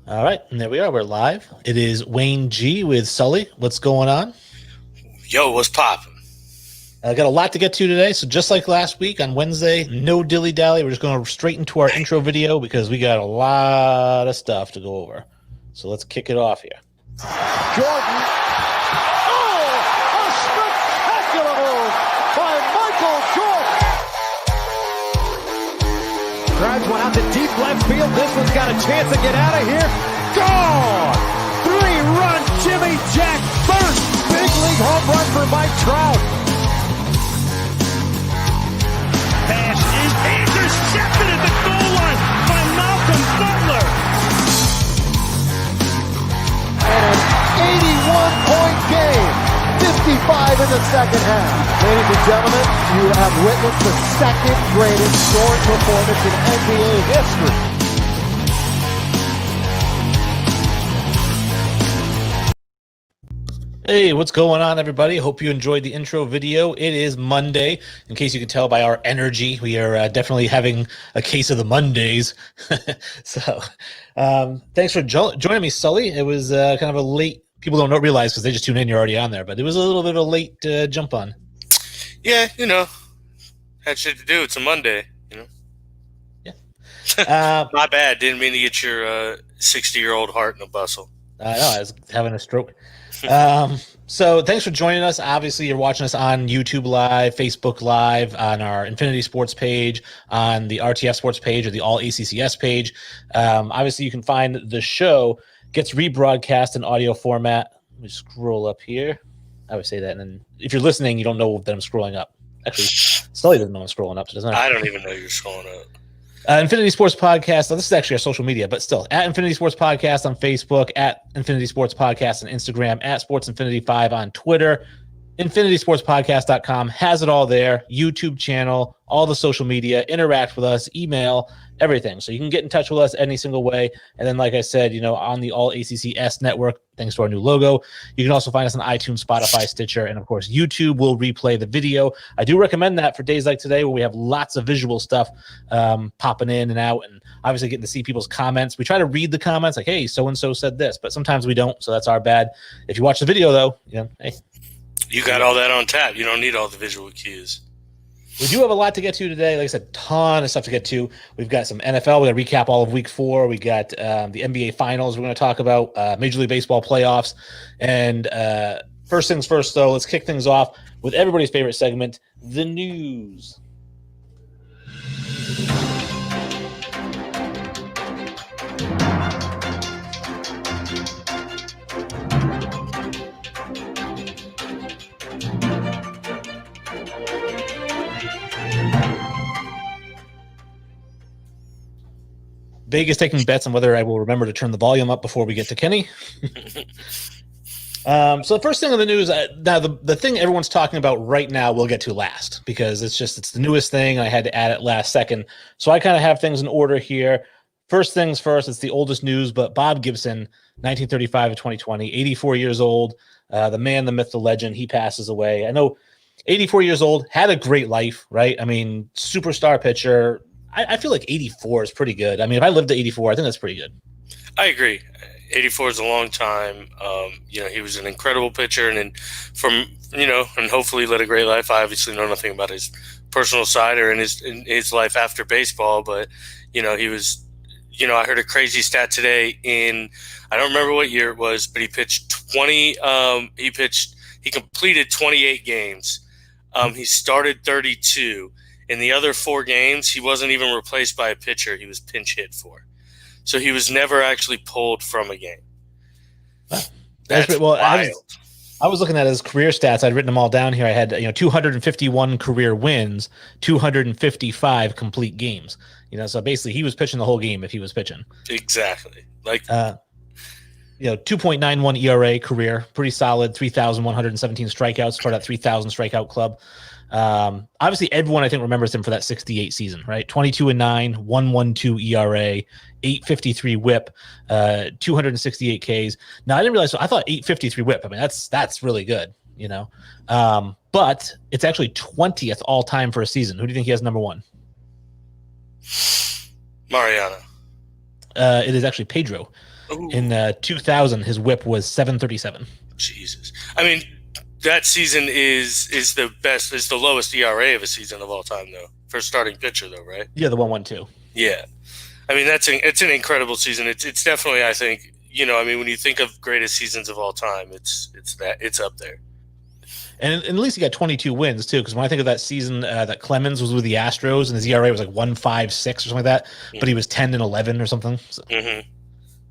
All right, and there we are. We're live. It is Wayne G with Sully. What's going on? Yo, what's poppin'? I got a lot to get to today, so just like last week on Wednesday, no dilly-dally. We're just going straight into our intro video because we got a lot of stuff to go over. So let's kick it off here. Jordan. Oh, a spectacular move by Michael Jordan. Drives one out to deep left field. This one's got a chance to get out of here. Gone! Three-run Jimmy Jack first big league home run for Mike Trout. Pass is intercepted at the goal line by Malcolm Butler. And an 81-point game. 55 in the second half. Ladies and gentlemen, you have witnessed the second greatest scoring performance in NBA history. Hey, what's going on, everybody? Hope you enjoyed the intro video. It is Monday. In case you can tell by our energy, we are definitely having a case of the Mondays. So, thanks for joining me, Sully. It was kind of a late. People don't realize because they just tune in. You're already on there, but it was a little bit of a late jump on. Yeah, had shit to do. It's a Monday, Yeah. My bad. Didn't mean to get your 60-year-old heart in a bustle. I know. I was having a stroke. So thanks for joining us. Obviously, you're watching us on YouTube Live, Facebook Live, on our Infinity Sports page, on the RTF Sports page, or the All ACCS page. Obviously, you can find the show gets rebroadcast in audio format. Let me scroll up here. I would say that, and then if you're listening, you don't know that I'm scrolling up. Actually, Sully doesn't know I'm scrolling up, so doesn't matter. I don't even know you're scrolling up. Infinity Sports Podcast. This is actually our social media, but still, at Infinity Sports Podcast on Facebook, at Infinity Sports Podcast on Instagram, at Sports Infinity 5 on Twitter. InfinitySportsPodcast.com has it all there. YouTube channel, all the social media, interact with us, email, everything. So you can get in touch with us any single way. And then, like I said, on the All ACCS network, thanks to our new logo, you can also find us on iTunes, Spotify, Stitcher, and of course, YouTube will replay the video. I do recommend that for days like today where we have lots of visual stuff popping in and out, and obviously getting to see people's comments. We try to read the comments like, hey, so-and-so said this, but sometimes we don't, so that's our bad. If you watch the video, though, hey. You got all that on tap. You don't need all the visual cues. We do have a lot to get to today. Like I said, ton of stuff to get to. We've got some NFL. We're going to recap all of Week 4. We got the NBA Finals we're going to talk about, Major League Baseball playoffs. And first things first, though, let's kick things off with everybody's favorite segment, the news. Vegas taking bets on whether I will remember to turn the volume up before we get to Kenny. So the first thing on the news, now the thing everyone's talking about right now we'll get to last because it's the newest thing. I had to add it last second. So I kind of have things in order here. First things first, it's the oldest news, but Bob Gibson, 1935 to 2020, 84 years old, the man, the myth, the legend, he passes away. I know 84 years old, had a great life, right? I mean, superstar pitcher. I feel like 84 is pretty good. I mean, if I lived to 84, I think that's pretty good. I agree. 84 is a long time. He was an incredible pitcher, and and hopefully led a great life. I obviously know nothing about his personal side or in his life after baseball, but he was. I heard a crazy stat today I don't remember what year it was, but he pitched 20. He completed 28 games. He started 32. In the other 4 games, he wasn't even replaced by a pitcher he was pinch hit for. So he was never actually pulled from a game. That's wild. I was looking at his career stats. I'd written them all down here. I had 251 career wins, 255 complete games. So basically he was pitching the whole game if he was pitching. Exactly. 2.91 ERA career, pretty solid. 3,117 strikeouts, part of that 3,000 strikeout club. Obviously everyone I think remembers him for that 68 season, right? 22-9, 1.12 ERA, 8.53 WHIP, 268 Ks. Now I didn't realize. I thought 8.53 WHIP. I mean that's really good, But it's actually 20th all time for a season. Who do you think he has number 1? Mariano. it is actually Pedro. Ooh. In 2000, his WHIP was 737. Jesus. I mean, that season is the best, is the lowest ERA of a season of all time, though, for a starting pitcher, though, right? Yeah, the 1-1-2. Yeah. I mean, it's an incredible season. It's definitely, I think, I mean, when you think of greatest seasons of all time, it's up there. And at least he got 22 wins, too, because when I think of that season that Clemens was with the Astros and his ERA was like 1.56 or something like that, but he was 10-11 or something. So,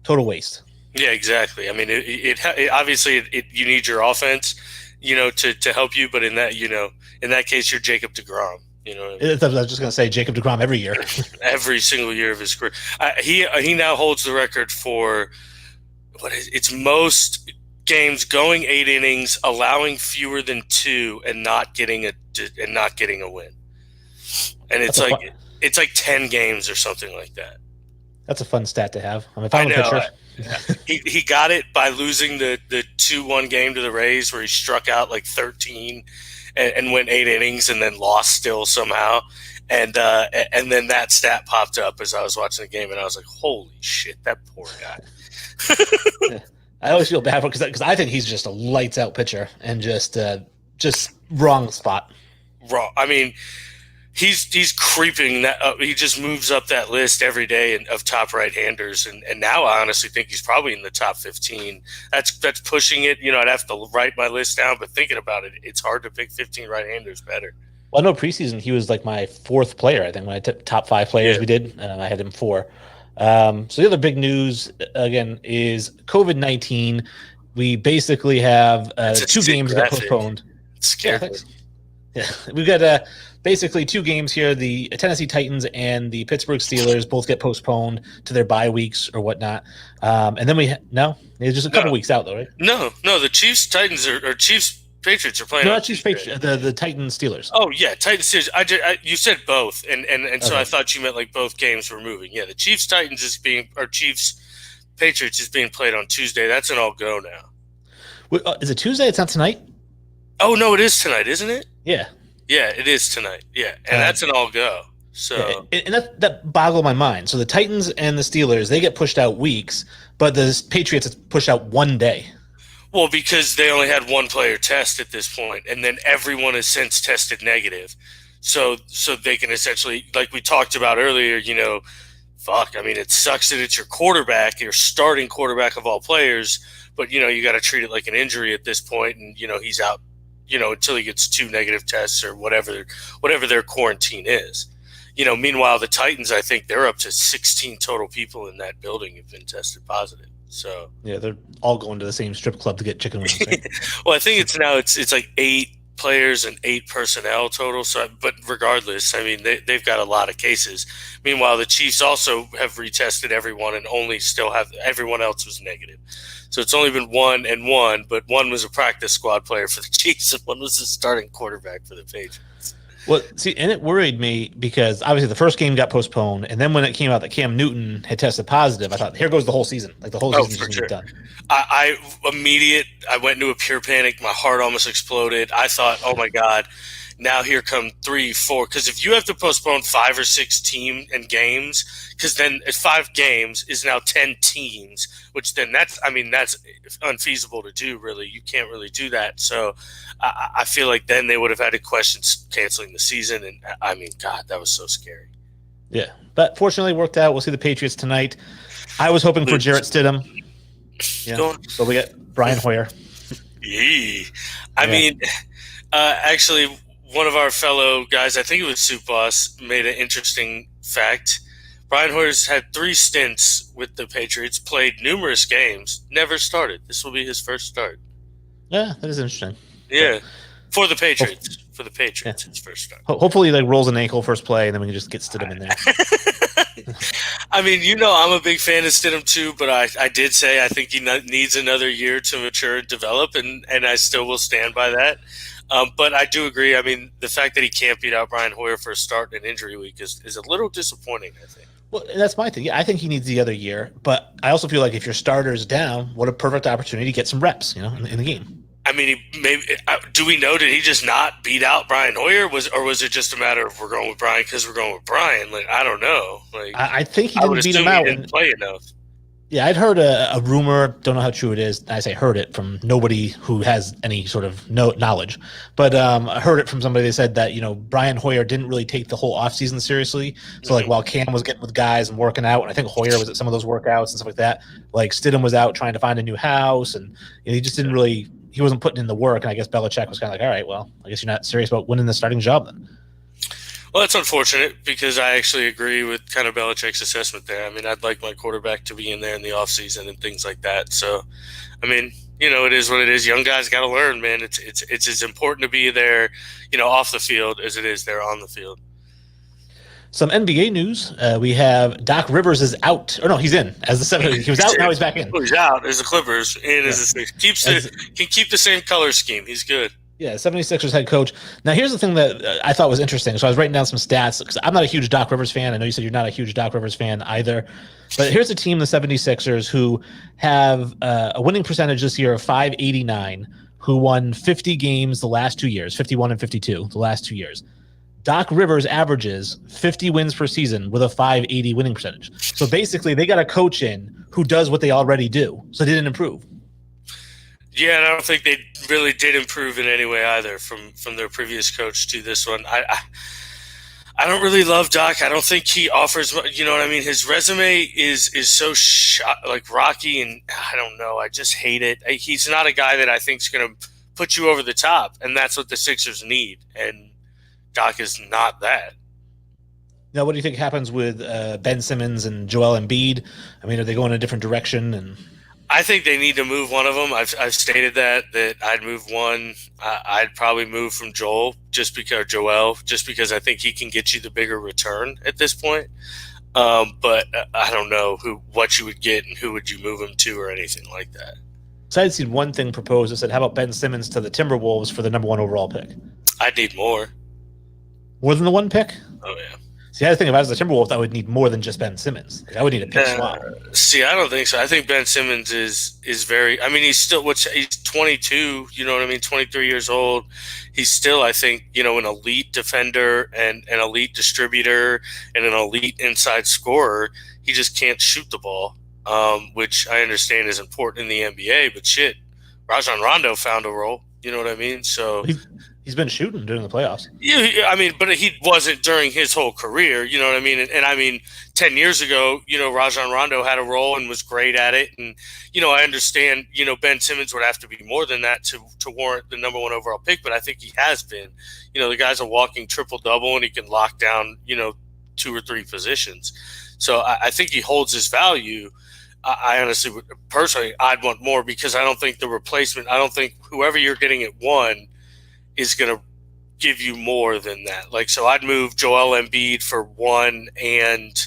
total waste. Yeah, exactly. I mean, it obviously you need your offense, to help you, but in that case, you're Jacob deGrom. I was just going to say Jacob deGrom every year. Every single year of his career. He now holds the record for it's most games going 8 innings, allowing fewer than 2, and not getting a win. And it's like 10 games or something like that. That's a fun stat to have. I'm a pitcher. He got it by losing the 2-1 game to the Rays, where he struck out like 13 and went 8 innings and then lost still somehow. And then that stat popped up as I was watching the game, and I was like, holy shit, that poor guy. Yeah. I always feel bad for because I think he's just a lights out pitcher and just wrong spot. Wrong. I mean, he's creeping that up. He just moves up that list every day of top right-handers, and now I honestly think he's probably in the top 15. That's pushing it. I'd have to write my list down, but thinking about it, it's hard to pick 15 right-handers better. Well, I know preseason he was like my 4th player. I think when I took top 5 players we did, I had him 4. So the other big news again is COVID-19. We basically have 2 games that got postponed. It's scary. Yeah, we've got basically 2 games here. The Tennessee Titans and the Pittsburgh Steelers both get postponed to their bye weeks or whatnot. And then it's just a couple weeks out though, right? No, the Chiefs Titans or Chiefs Patriots are playing. No, not Chiefs Patriots. The Titans Steelers. Oh yeah, Titans Steelers. You said both, and so I thought you meant like both games were moving. Yeah, the Chiefs Titans Chiefs Patriots is being played on Tuesday. That's an all go now. Is it Tuesday? It's not tonight. Oh no, it is tonight, isn't it? Yeah. Yeah, it is tonight. Yeah, and that's an all go. So and that boggled my mind. So the Titans and the Steelers, they get pushed out weeks, but the Patriots is pushed out 1 day. Well, because they only had 1 player test at this point, and then everyone has since tested negative. So they can essentially, like we talked about earlier, I mean, it sucks that it's your quarterback, your starting quarterback of all players, but, you got to treat it like an injury at this point, and, he's out, until he gets 2 negative tests or whatever their quarantine is. Meanwhile, the Titans, I think they're up to 16 total people in that building have been tested positive. So yeah, they're all going to the same strip club to get chicken wings. Right? Well, I think it's like 8 players and 8 personnel total. So, but regardless, I mean they've got a lot of cases. Meanwhile, the Chiefs also have retested everyone and only still have everyone else was negative. So it's only been 1 and 1, but 1 was a practice squad player for the Chiefs and 1 was a starting quarterback for the Patriots. Well, see, and it worried me because obviously the first game got postponed, and then when it came out that Cam Newton had tested positive, I thought, here goes the whole season. Like the whole season is done. I went into a pure panic. My heart almost exploded. I thought, oh my God, now here come 3, 4. Because if you have to postpone 5 or 6 team and games, because then 5 games is now 10 teams, which then that's unfeasible to do. Really, you can't really do that. So I feel like then they would have had to question canceling the season, and I mean, God, that was so scary. Yeah, but fortunately, it worked out. We'll see the Patriots tonight. I was hoping for Jarrett Stidham. Yeah, so we got Brian Hoyer. Yeah. I mean, actually, one of our fellow guys, I think it was Soup Boss, made an interesting fact. Brian Hoyer's had 3 stints with the Patriots, played numerous games, never started. This will be his first start. Yeah, that is interesting. Yeah, for the Patriots. For the Patriots, his first start. Hopefully, he rolls an ankle first play, and then we can just get Stidham in there. I mean, I'm a big fan of Stidham too, but I did say I think he needs another year to mature and develop, and I still will stand by that. But I do agree. I mean, the fact that he can't beat out Brian Hoyer for a start in an injury week is a little disappointing, I think. Well, that's my thing. Yeah, I think he needs the other year, but I also feel like if your starter is down, what a perfect opportunity to get some reps, in the game. I mean, do we know, did he just not beat out Brian Hoyer? Or was it just a matter of we're going with Brian because we're going with Brian? Like, I don't know. Like, I think he I would didn't beat him assume out. he didn't play enough. Yeah, I'd heard a rumor, don't know how true it is. I say heard it from nobody who has any sort of knowledge. But I heard it from somebody that said that, Brian Hoyer didn't really take the whole offseason seriously. So, like, while Cam was getting with guys and working out, and I think Hoyer was at some of those workouts and stuff like that, like, Stidham was out trying to find a new house, and he just didn't really – he wasn't putting in the work. And I guess Belichick was kind of like, all right, well, I guess you're not serious about winning the starting job then. Well, that's unfortunate because I actually agree with kind of Belichick's assessment there. I mean, I'd like my quarterback to be in there in the offseason and things like that. So, I mean, it is what it is. Young guys got to learn, man. It's as important to be there, off the field as it is there on the field. Some NBA news. We have Doc Rivers is out. Or no, he's in as the 70. He was out, now he's back in. He's out as the Clippers and as the can keep the same color scheme. He's good. Yeah, 76ers head coach. Now, here's the thing that I thought was interesting. So I was writing down some stats because I'm not a huge Doc Rivers fan. I know you said you're not a huge Doc Rivers fan either. But here's a team, the 76ers, who have a winning percentage this year of .589, who won 50 games the last 2 years, 51 and 52 the last 2 years. Doc Rivers averages 50 wins per season with a .580 winning percentage. So basically, they got a coach in who does what they already do. So they didn't improve. Yeah, and I don't think they really did improve in any way either from their previous coach to this one. I don't really love Doc. I don't think he offers, you know what I mean? His resume is so rocky, and I don't know. I just hate it. He's not a guy that I think is going to put you over the top, and that's what the Sixers need, and Doc is not that. Now, what do you think happens with Ben Simmons and Joel Embiid? I mean, are they going a different direction? And I think they need to move one of them. I've stated that I'd move one. I'd probably move from Joel just because I think he can get you the bigger return at this point. But I don't know what you would get and who would you move him to or anything like that. So I'd seen one thing proposed that said, how about Ben Simmons to the Timberwolves for the number 1 overall pick? I'd need more. More than the 1 pick? Oh, yeah. See, I think if I was the Timberwolves, I would need more than just Ben Simmons. I would need a pick swap. See, I don't think so. I think Ben Simmons is very – I mean, he's 22, you know what I mean, 23 years old. He's still, I think, an elite defender and an elite distributor and an elite inside scorer. He just can't shoot the ball, which I understand is important in the NBA. But shit, Rajon Rondo found a role. You know what I mean? So he's been shooting during the playoffs. Yeah, I mean, but he wasn't during his whole career. You know what I mean? And I mean, 10 years ago, Rajon Rondo had a role and was great at it. And I understand, Ben Simmons would have to be more than that to warrant the number 1 overall pick. But I think he has been. The guy's a walking triple double, and he can lock down 2 or 3 positions. So I think he holds his value. I honestly would personally, I'd want more because I don't think the replacement. I don't think whoever you're getting at 1 is going to give you more than that. Like, so I'd move Joel Embiid for 1, and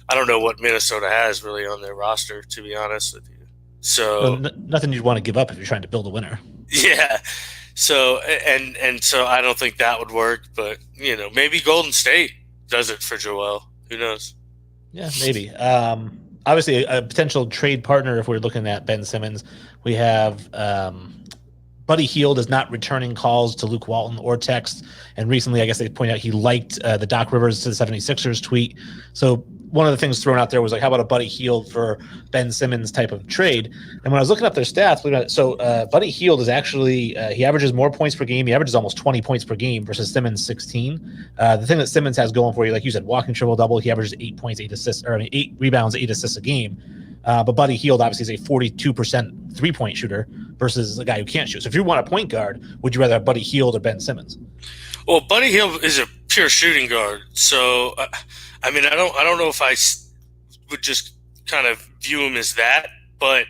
I don't know what Minnesota has really on their roster, to be honest with you. So nothing you'd want to give up if you're trying to build a winner. Yeah. So and so I don't think that would work, but maybe Golden State does it for Joel. Who knows? Yeah, maybe. Obviously, a potential trade partner if we're looking at Ben Simmons, we have Buddy Hield is not returning calls to Luke Walton or text. And recently, I guess they pointed out he liked the Doc Rivers to the 76ers tweet. So one of the things thrown out there was like, how about a Buddy Hield for Ben Simmons type of trade? And when I was looking up their stats, Buddy Hield is actually he averages more points per game. He averages almost 20 points per game versus Simmons 16. The thing that Simmons has going for you, like you said, walking triple double, he averages 8 points, 8 assists, 8 rebounds, 8 assists a game. But Buddy Hield obviously is a 42% three-point shooter versus a guy who can't shoot. So if you want a point guard, would you rather have Buddy Hield or Ben Simmons? Well, Buddy Hield is a pure shooting guard. So, I mean, I don't know if I would just kind of view him as that. But,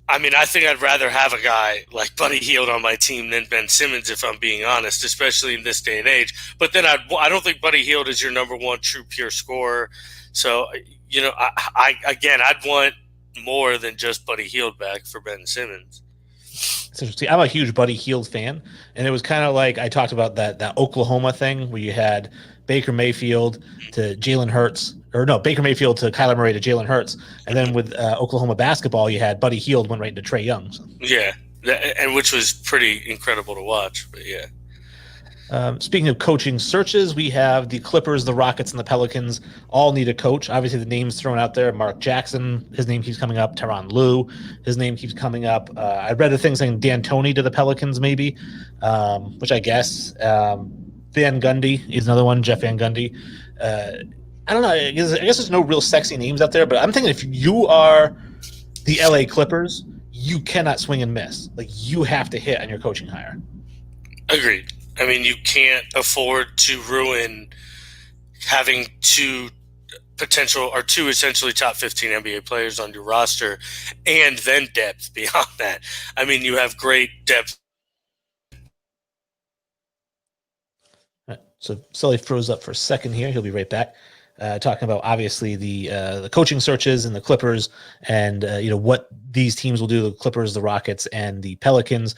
I mean, I think I'd rather have a guy like Buddy Hield on my team than Ben Simmons, if I'm being honest, especially in this day and age. But then I don't think Buddy Hield is your number 1 true pure scorer. So, I'd want more than just Buddy Hield back for Ben Simmons. See, I'm a huge Buddy Hield fan, and it was kind of like I talked about that Oklahoma thing where you had Baker Mayfield to Jalen Hurts, or no, Baker Mayfield to Kyler Murray to Jalen Hurts, and then with Oklahoma basketball, you had Buddy Hield went right into Trae Young. So. Yeah, and which was pretty incredible to watch. But yeah. Speaking of coaching searches, we have the Clippers, the Rockets, and the Pelicans all need a coach. Obviously, the names thrown out there: Mark Jackson, his name keeps coming up. Tyronn Lue, his name keeps coming up. I read a thing saying D'Antoni to the Pelicans, maybe, which I guess. Van Gundy is another one. Jeff Van Gundy. I don't know. I guess there's no real sexy names out there, but I'm thinking if you are the LA Clippers, you cannot swing and miss. Like, you have to hit on your coaching hire. Agreed. I mean, you can't afford to ruin having two essentially top 15 NBA players on your roster, and then depth beyond that. I mean, you have great depth. All right, so Sully froze up for a second here. He'll be right back. Talking about obviously the coaching searches and the Clippers, and what these teams will do: the Clippers, the Rockets, and the Pelicans.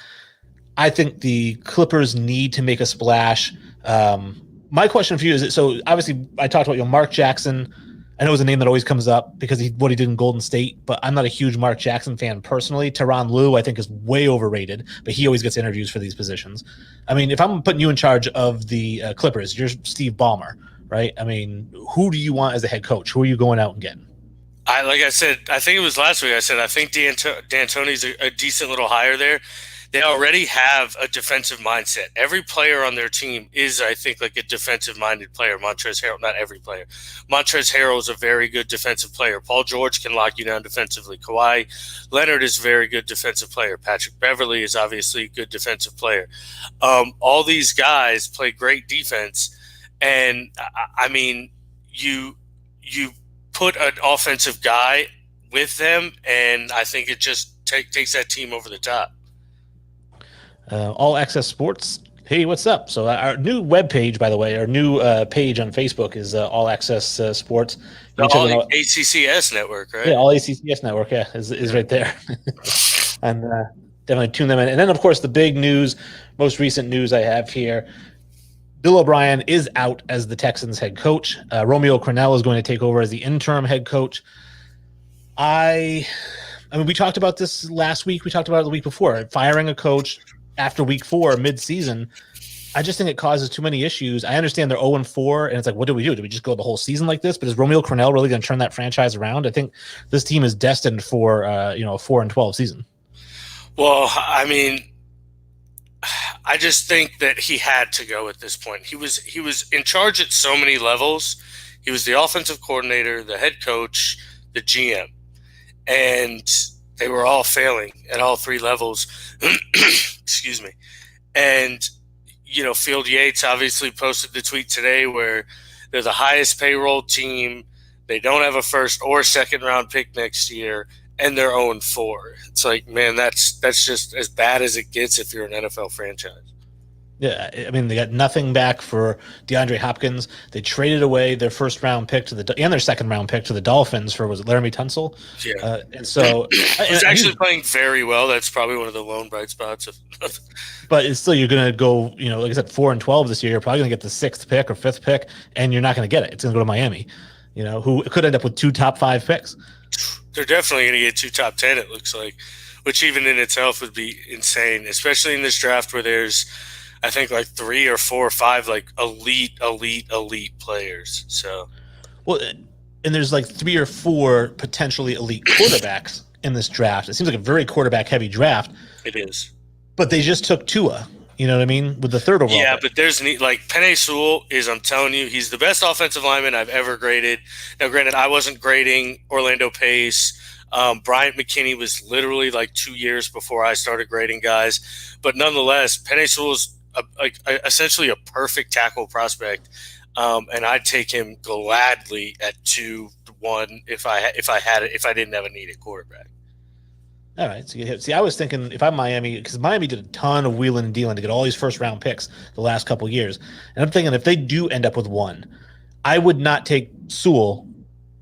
I think the Clippers need to make a splash. My question for you is: so obviously I talked about Mark Jackson. I know it's a name that always comes up because what he did in Golden State, but I'm not a huge Mark Jackson fan personally. Tyronn Lue, I think, is way overrated, but he always gets interviews for these positions. I mean, if I'm putting you in charge of the Clippers, you're Steve Ballmer, right? I mean, who do you want as the head coach? Who are you going out and getting? Like I said, I think it was last week. I said I think D'Antoni's a decent little hire there. They already have a defensive mindset. Every player on their team is, I think, like a defensive-minded player. Montrezl Harrell, not every player. Montrezl Harrell is a very good defensive player. Paul George can lock you down defensively. Kawhi Leonard is a very good defensive player. Patrick Beverley is obviously a good defensive player. All these guys play great defense, and I mean, you put an offensive guy with them, and I think it just takes that team over the top. All Access Sports. Hey, what's up? So our new webpage, by the way, our new page on Facebook is All Access Sports. The All ACCS network, right? Yeah, All ACCS network. Yeah, is right there. And definitely tune them in. And then, of course, the big news, most recent news I have here: Bill O'Brien is out as the Texans head coach. Romeo Crennel is going to take over as the interim head coach. I mean, we talked about this last week. We talked about it the week before. Firing a coach after week 4, mid-season, I just think it causes too many issues. I understand they're 0-4, and it's like, what do we do? Do we just go the whole season like this? But is Romeo Crennel really going to turn that franchise around? I think this team is destined for a 4-12 season. Well, I mean, I just think that he had to go at this point. He was in charge at so many levels. He was the offensive coordinator, the head coach, the GM, and they were all failing at all 3 levels. Excuse me. And, Field Yates obviously posted the tweet today where they're the highest payroll team. They don't have a first or second round pick next year, and they're 0-4. It's like, man, that's just as bad as it gets if you're an NFL franchise. Yeah, I mean, they got nothing back for DeAndre Hopkins. They traded away their first round pick and their second round pick to the Dolphins for, was it Laramie Tunsil? Yeah. And so he's actually playing very well. That's probably one of the lone bright spots. But it's still, you're going to go, like I said, 4-12 this year. You're probably going to get the 6th pick or 5th pick, and you're not going to get it. It's going to go to Miami, who could end up with 2 top 5 picks. They're definitely going to get 2 top 10, it looks like, which even in itself would be insane, especially in this draft where there's, I think, like 3 or 4 or 5 like elite players. So, well, and there's like 3 or 4 potentially elite quarterbacks in this draft. It seems like a very quarterback heavy draft. It is, but they just took Tua. You know what I mean? With the 3rd overall. Yeah, pick. but there's like Penei Sewell is. I'm telling you, he's the best offensive lineman I've ever graded. Now, granted, I wasn't grading Orlando Pace. Bryant McKinney was literally like 2 years before I started grading guys, but nonetheless, Penei Sewell's essentially a perfect tackle prospect, and I'd take him gladly at 2-1 if I didn't have a needed quarterback. All right. See, I was thinking if I'm Miami, because Miami did a ton of wheeling and dealing to get all these first round picks the last couple of years, and I'm thinking if they do end up with 1, I would not take Sewell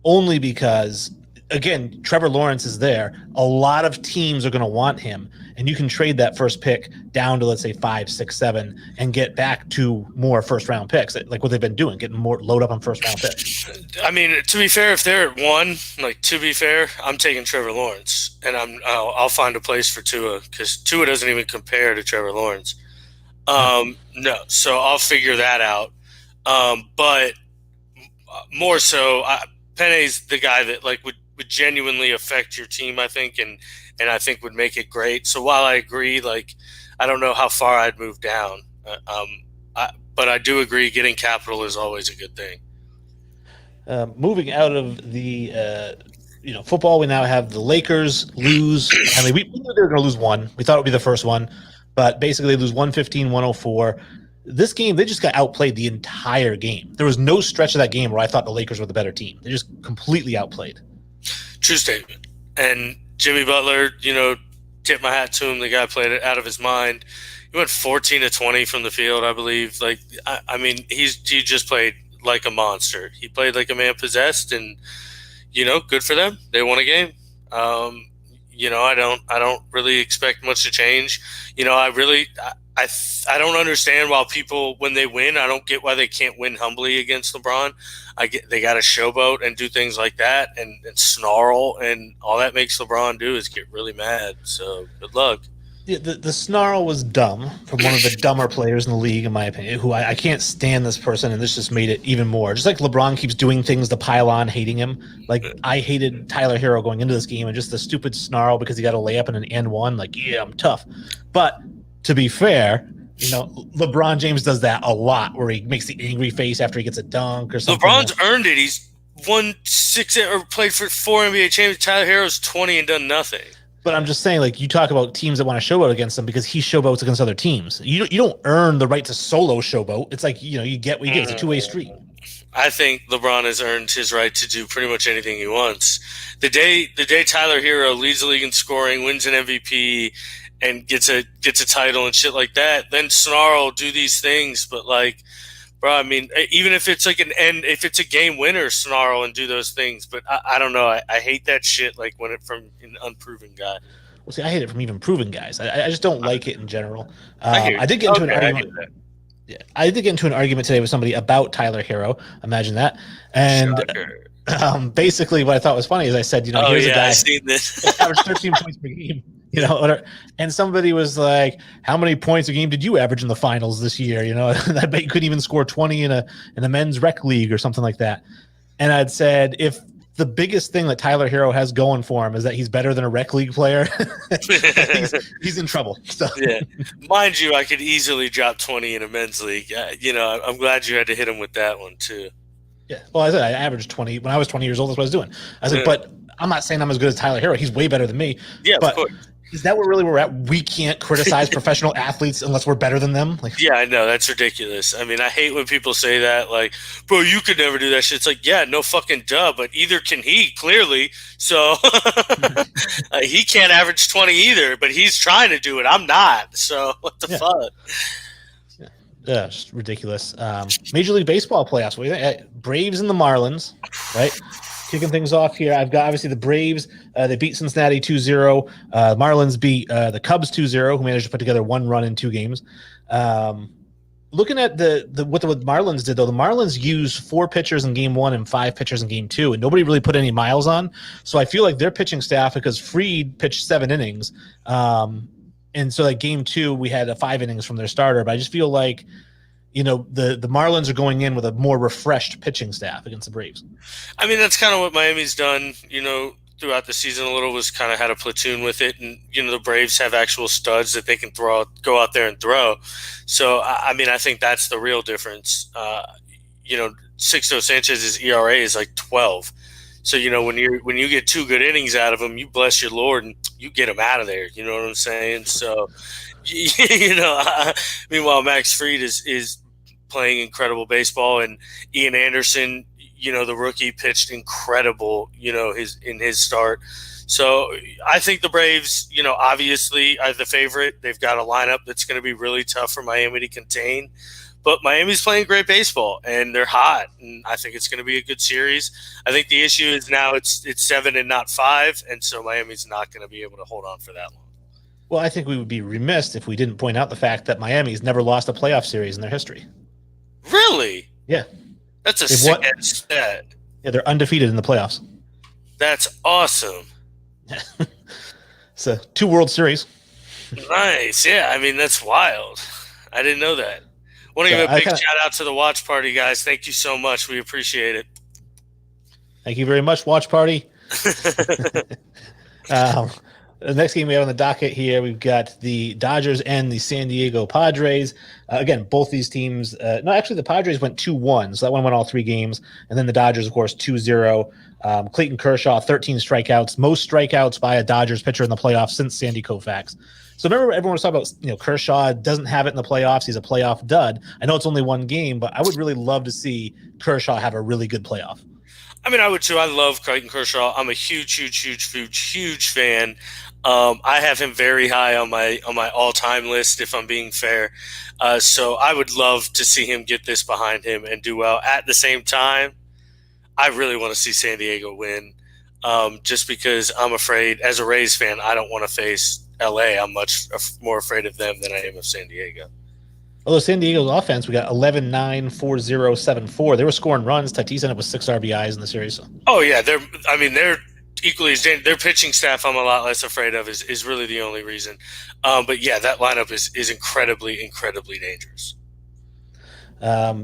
only because again, Trevor Lawrence is there. A lot of teams are going to want him, and you can trade that first pick down to, let's say, 5, 6, 7, and get back to more first round picks, like what they've been doing, getting more load up on first round picks. I mean, to be fair, if they're at 1, to be fair, I'm taking Trevor Lawrence, and I'll find a place for Tua, because Tua doesn't even compare to Trevor Lawrence. No, so I'll figure that out. But more so, Penne's the guy that would genuinely affect your team, I think, and I think would make it great. So while I agree, I don't know how far I'd move down, but I do agree getting capital is always a good thing. Moving out of the football, we now have the Lakers lose. I mean, we knew they were going to lose one. We thought it would be the first one, but basically they lose 115-104. This game, they just got outplayed the entire game. There was no stretch of that game where I thought the Lakers were the better team. They just completely outplayed. True statement. And Jimmy Butler, tip my hat to him. The guy played it out of his mind. He went 14-20 from the field, I believe. I mean, he just played like a monster. He played like a man possessed, and good for them. They won a game. I don't really expect much to change. I don't understand why people, when they win, I don't get why they can't win humbly against LeBron. They got to showboat and do things like that and snarl, and all that makes LeBron do is get really mad. So good luck. Yeah, the snarl was dumb from one of the dumber players in the league, in my opinion, who I can't stand this person, and this just made it even more. Just like LeBron keeps doing things to pile on hating him. I hated Tyler Hero going into this game, and just the stupid snarl because he got a layup and an and one. Yeah, I'm tough. But to be fair, LeBron James does that a lot, where he makes the angry face after he gets a dunk or something. LeBron's earned it. He's won 6 or played for 4 NBA champions. Tyler Hero's 20 and done nothing. But I'm just saying, you talk about teams that want to showboat against him because he showboats against other teams. You don't earn the right to solo showboat. It's you get what you get. It's a two-way street. I think LeBron has earned his right to do pretty much anything he wants. The day Tyler Hero leads the league in scoring, wins an MVP, and gets a title and shit like that, then snarl, do these things. But bro, I mean, even if it's if it's a game winner, snarl and do those things. But I don't know. I hate that shit. When it from an unproven guy. Well, see, I hate it from even proven guys. I just don't like it in general. I did get into an argument. Yeah, I did get into an argument today with somebody about Tyler Hero. Imagine that. And basically, what I thought was funny is I said, here's a guy I've seen this. averaged 13 points per game. And somebody was like, how many points a game did you average in the finals this year? I bet you couldn't even score 20 in a men's rec league or something like that. And I'd said, if the biggest thing that Tyler Hero has going for him is that he's better than a rec league player, he's in trouble. So. Yeah. Mind you, I could easily drop 20 in a men's league. I'm glad you had to hit him with that one too. Yeah. Well, I said I averaged 20 when I was 20 years old. That's what I was doing. I was like, but I'm not saying I'm as good as Tyler Hero. He's way better than me. Yeah, but of course. Is that where really we're at? We can't criticize professional athletes unless we're better than them? Yeah, I know. That's ridiculous. I mean, I hate when people say that, bro, you could never do that shit. It's yeah, no fucking duh, but either can he, clearly. So he can't average 20 either, but he's trying to do it. I'm not. So what the fuck? Yeah, just ridiculous. Major League Baseball playoffs. What do you think? Braves and the Marlins, right? Kicking things off here, I've got obviously the Braves. They beat Cincinnati 2-0. Marlins beat the Cubs 2-0, who managed to put together 1 run in 2 games. Looking at what the Marlins did, though, the Marlins used 4 pitchers in game 1 and 5 pitchers in game 2, and nobody really put any miles on. So I feel like their pitching staff, because Fried pitched 7 innings, and so game 2 we had 5 innings from their starter. But I just feel like the Marlins are going in with a more refreshed pitching staff against the Braves. I mean, that's kind of what Miami's done, throughout the season a little, was kind of had a platoon with it. And, the Braves have actual studs that they can go out there and throw. So, I mean, I think that's the real difference. Sixto Sanchez's ERA is 12. So, when you get 2 good innings out of him, you bless your Lord and you get him out of there. You know what I'm saying? So, meanwhile, Max Fried is playing incredible baseball, and Ian Anderson, the rookie, pitched incredible, in his start. So I think the Braves, obviously are the favorite. They've got a lineup that's going to be really tough for Miami to contain. But Miami's playing great baseball, and they're hot, and I think it's going to be a good series. I think the issue is now it's 7 and not 5, and so Miami's not going to be able to hold on for that long. Well, I think we would be remiss if we didn't point out the fact that Miami's never lost a playoff series in their history. Really? Yeah. That's a sick stat. Yeah, they're undefeated in the playoffs. That's awesome. So 2 World Series. Nice. Yeah, I mean, that's wild. I didn't know that. Want to give a big shout out to the watch party, guys. Thank you so much. We appreciate it. Thank you very much, watch party. The next game we have on the docket here, we've got the Dodgers and the San Diego Padres. Again, both these teams, the Padres went 2-1, so that one went all 3 games. And then the Dodgers, of course, 2-0. Clayton Kershaw, 13 strikeouts, most strikeouts by a Dodgers pitcher in the playoffs since Sandy Koufax. So remember, everyone was talking about, Kershaw doesn't have it in the playoffs. He's a playoff dud. I know it's only 1 game, but I would really love to see Kershaw have a really good playoff. I mean, I would too. I love Clayton Kershaw. I'm a huge fan. I have him very high on my all-time list, if I'm being fair. So I would love to see him get this behind him and do well. At the same time, I really want to see San Diego win, just because I'm afraid, as a Rays fan, I don't want to face LA. I'm much more afraid of them than I am of San Diego. Although San Diego's offense, we got 11-9, 4-0, 7-4. They were scoring runs. Tatis ended up with 6 RBIs in the series. Oh, yeah. They're equally as dangerous. Their pitching staff I'm a lot less afraid of is really the only reason. But, yeah, that lineup is incredibly dangerous.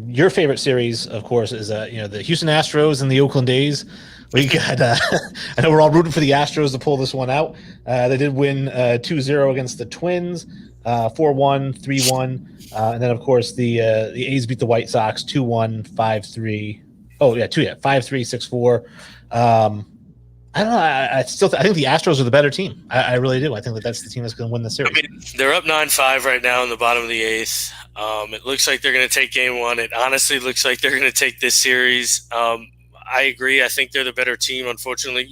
Your favorite series, of course, is the Houston Astros and the Oakland A's. We got I know we're all rooting for the Astros to pull this one out. They did win 2-0 against the Twins, 4-1, 3-1. And then, of course, the A's beat the White Sox 2-1, 5-3. Oh, yeah, 5-3, 6-4. I don't know. I think the Astros are the better team. I really do. I think that's the team that's going to win the series. I mean, they're up 9-5 right now in the bottom of the 8th. It looks like they're going to take game 1. It honestly looks like they're going to take this series. I agree. I think they're the better team. Unfortunately,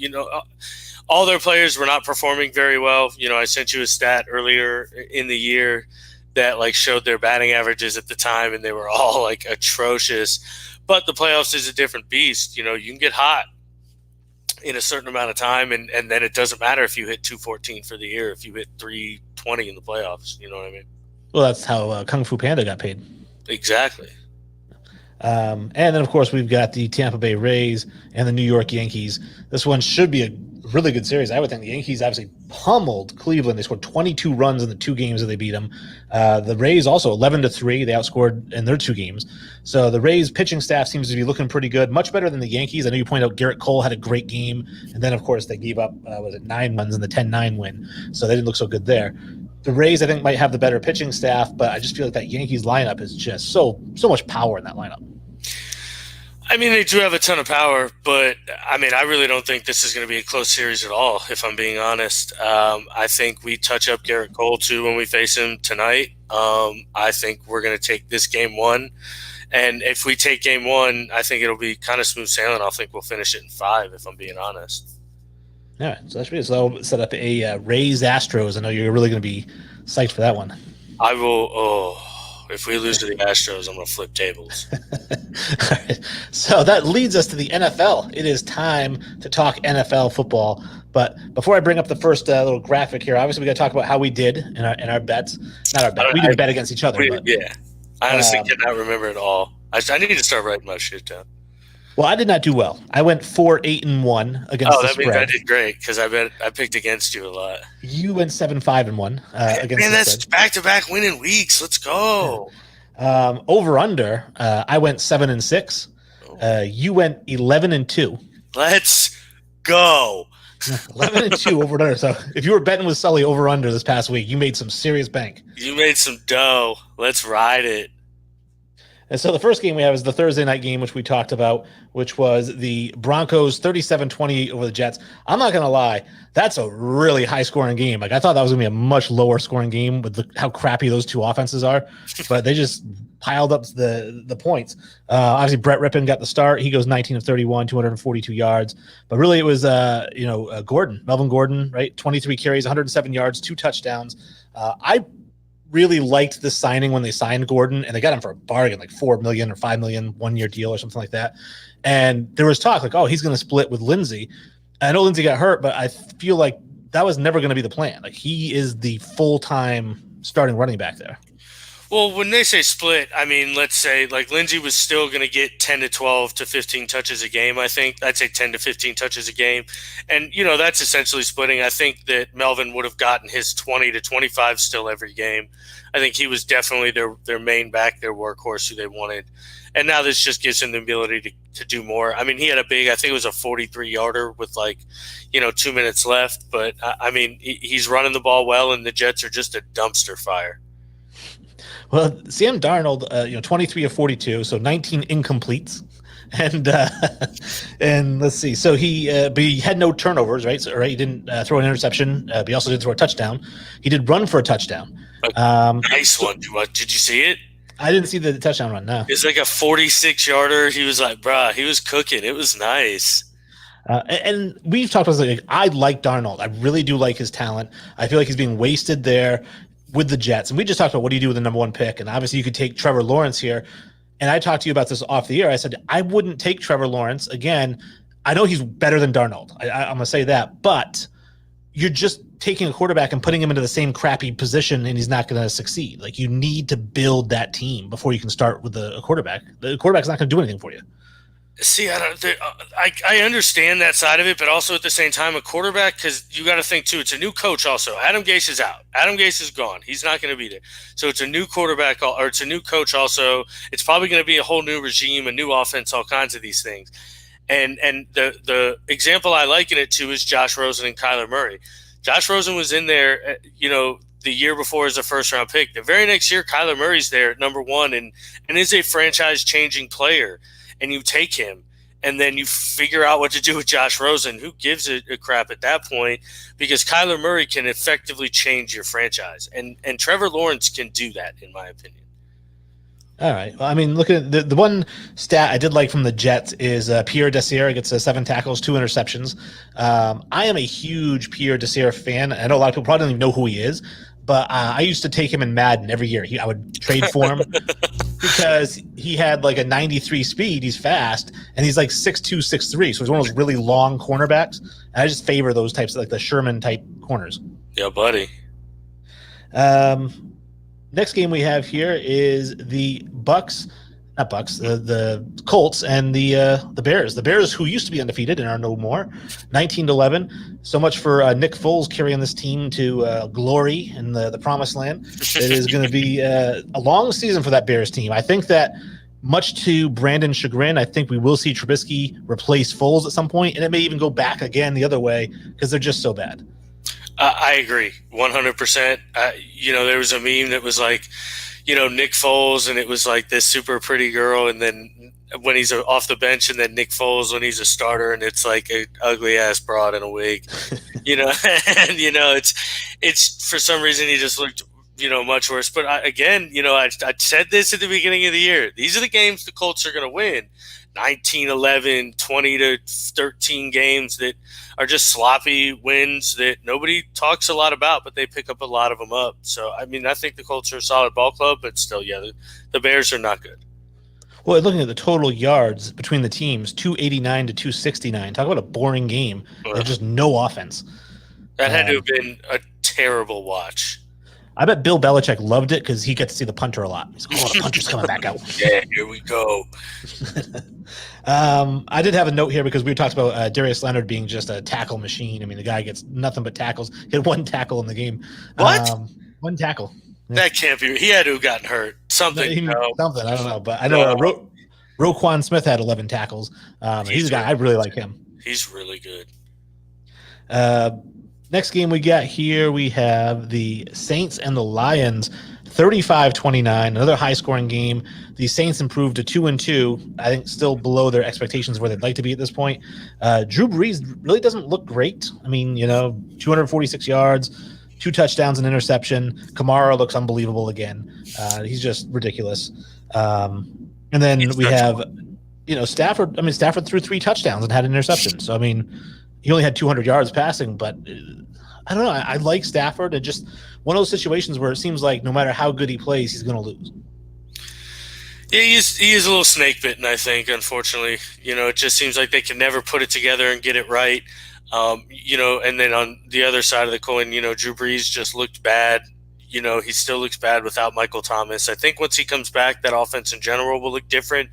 all their players were not performing very well. I sent you a stat earlier in the year that showed their batting averages at the time, and they were all atrocious. But the playoffs is a different beast. You can get hot in a certain amount of time, and then it doesn't matter if you hit 214 for the year, if you hit 320 in the playoffs. You know what I mean? Well, that's how Kung Fu Panda got paid. Exactly. And then, of course, we've got the Tampa Bay Rays and the New York Yankees. This one should be a really good series. I would think the Yankees obviously pummeled Cleveland. They scored 22 runs in the 2 games that they beat them. The Rays also 11-3. They outscored in their 2 games. So the Rays pitching staff seems to be looking pretty good, much better than the Yankees. I know you pointed out Garrett Cole had a great game. And then, of course, they gave up, 9 runs in the 10-9 win. So they didn't look so good there. The Rays, I think, might have the better pitching staff, but I just feel like that Yankees lineup is just so much power in that lineup. I mean, they do have a ton of power, but I really don't think this is going to be a close series at all, if I'm being honest. I think we touch up Garrett Cole, too, when we face him tonight. I think we're going to take this game 1. And if we take game 1, I think it'll be kind of smooth sailing. I think we'll finish it in 5, if I'm being honest. All right, so that's pretty. So I'll set up a Rays Astros. I know you're really going to be psyched for that one. I will. Oh, if we lose to the Astros, I'm going to flip tables. All right. So that leads us to the NFL. It is time to talk NFL football. But before I bring up the first little graphic here, obviously we got to talk about how we did in our bets. Not our bet. We didn't bet against each other. Yeah, I honestly cannot remember it all. I need to start writing my shit down. Well, I did not do well. I went 4-8-1 against the spread. Means I did great because I picked against you a lot. You went 7-5-1 against. Man, that's back-to-back winning weeks. Let's go. Over under. I went 7-6. You went 11-2. Let's go. 11-2 over under. So if you were betting with Sully over under this past week, you made some serious bank. You made some dough. Let's ride it. And so the first game we have is the Thursday night game, which we talked about, which was the Broncos 37-28 over the Jets. I'm not going to lie. That's a really high-scoring game. I thought that was going to be a much lower-scoring game with how crappy those 2 offenses are. But they just piled up the points. Obviously, Brett Rippon got the start. He goes 19 of 31, 242 yards. But really it was, Melvin Gordon, right? 23 carries, 107 yards, 2 touchdowns. I really liked the signing when they signed Gordon, and they got him for a bargain, like $4 million or $5 million 1 year deal or something like that. And there was talk like, oh, he's going to split with Lindsey. I know Lindsey got hurt, but I feel like that was never going to be the plan. Like, he is the full-time starting running back there. Well, when they say split, I mean, let's say like Lindsey was still going to get 10 to 12 to 15 touches a game, I think. I'd say 10 to 15 touches a game. And, that's essentially splitting. I think that Melvin would have gotten his 20 to 25 still every game. I think he was definitely their main back, their workhorse who they wanted. And now this just gives him the ability to do more. I mean, he had a big, I think it was a 43-yarder with 2 minutes left. But, I mean, he's running the ball well, and the Jets are just a dumpster fire. Well, Sam Darnold, 23 of 42, so 19 incompletes. And let's see. So but he had no turnovers, right? So, right, he didn't throw an interception, but he also didn't throw a touchdown. He did run for a touchdown. Nice one. Did you see it? I didn't see the touchdown run, no. It's like a 46-yarder. He was like, he was cooking. It was nice. And we've talked about this. I like Darnold. I really do like his talent. I feel like he's being wasted there with the Jets. And we just talked about what do you do with the number 1 pick? And obviously you could take Trevor Lawrence here. And I talked to you about this off the air. I said, I wouldn't take Trevor Lawrence. Again, I know he's better than Darnold. I'm going to say that. But you're just taking a quarterback and putting him into the same crappy position, and he's not going to succeed. Like, you need to build that team before you can start with a quarterback. The quarterback's not going to do anything for you. See, I understand that side of it, but also at the same time, a quarterback, because you got to think too, it's a new coach also. Adam Gase is out. Adam Gase is gone. He's not going to be there. So it's a new quarterback, or it's a new coach also. It's probably going to be a whole new regime, a new offense, all kinds of these things. And the example I liken it to is Josh Rosen and Kyler Murray. Josh Rosen was in there, the year before as a first-round pick. The very next year, Kyler Murray's there at number 1 and is a franchise-changing player. And you take him, and then you figure out what to do with Josh Rosen. Who gives a crap at that point? Because Kyler Murray can effectively change your franchise. And Trevor Lawrence can do that, in my opinion. All right. Well, I mean, look at the one stat I did like from the Jets is Pierre Desir gets 7 tackles, 2 interceptions. I am a huge Pierre Desir fan. I know a lot of people probably don't even know who he is, but I used to take him in Madden every year. I would trade for him because he had like a 93 speed. He's fast, and he's like 6'2", 6'3". So he's one of those really long cornerbacks. And I just favor those types, like the Sherman-type corners. Yeah, buddy. Next game we have here is the the Colts and the Bears. The Bears, who used to be undefeated and are no more, 19-11. So much for Nick Foles carrying this team to glory in the promised land. It is going to be a long season for that Bears team. I think that, much to Brandon's chagrin, I think we will see Trubisky replace Foles at some point, and it may even go back again the other way because they're just so bad. I agree 100%. There was a meme that was like, Nick Foles, and it was like this super pretty girl, and then when he's off the bench, and then Nick Foles when he's a starter, and it's like an ugly ass broad in a wig, and it's for some reason he just looked much worse. But I said this at the beginning of the year. These are the games the Colts are going to win. 19-11, 20-13 games that are just sloppy wins that nobody talks a lot about, but they pick up a lot of them up. So, I mean, I think the Colts are a solid ball club, but still, yeah, the Bears are not good. Well, looking at the total yards between the teams, 289 to 269. Talk about a boring game. There's just no offense. That had to have been a terrible watch. I bet Bill Belichick loved it because he got to see the punter a lot. He's like, oh, the punter's coming back out. Yeah, here we go. I did have a note here because we talked about Darius Leonard being just a tackle machine. I mean, the guy gets nothing but tackles. He had 1 tackle in the game. What? 1 tackle. Yeah. That can't be. He had to have gotten hurt. Something. Something. I don't know. But I know Roquan Smith had 11 tackles. He's a guy. I really like him. He's really good. Next game we got here, we have the Saints and the Lions, 35-29, another high-scoring game. The Saints improved to 2-2, I think still below their expectations where they'd like to be at this point. Drew Brees really doesn't look great. I mean, 246 yards, 2 touchdowns and interception. Kamara looks unbelievable again. He's just ridiculous. And then we have, Stafford. I mean, Stafford threw 3 touchdowns and had an interception. So, I mean, he only had 200 yards passing, but I don't know. I like Stafford. And just one of those situations where it seems like no matter how good he plays, he's going to lose. Yeah, he is a little snake bitten, I think, unfortunately. It just seems like they can never put it together and get it right. And then on the other side of the coin, Drew Brees just looked bad. He still looks bad without Michael Thomas. I think once he comes back, that offense in general will look different.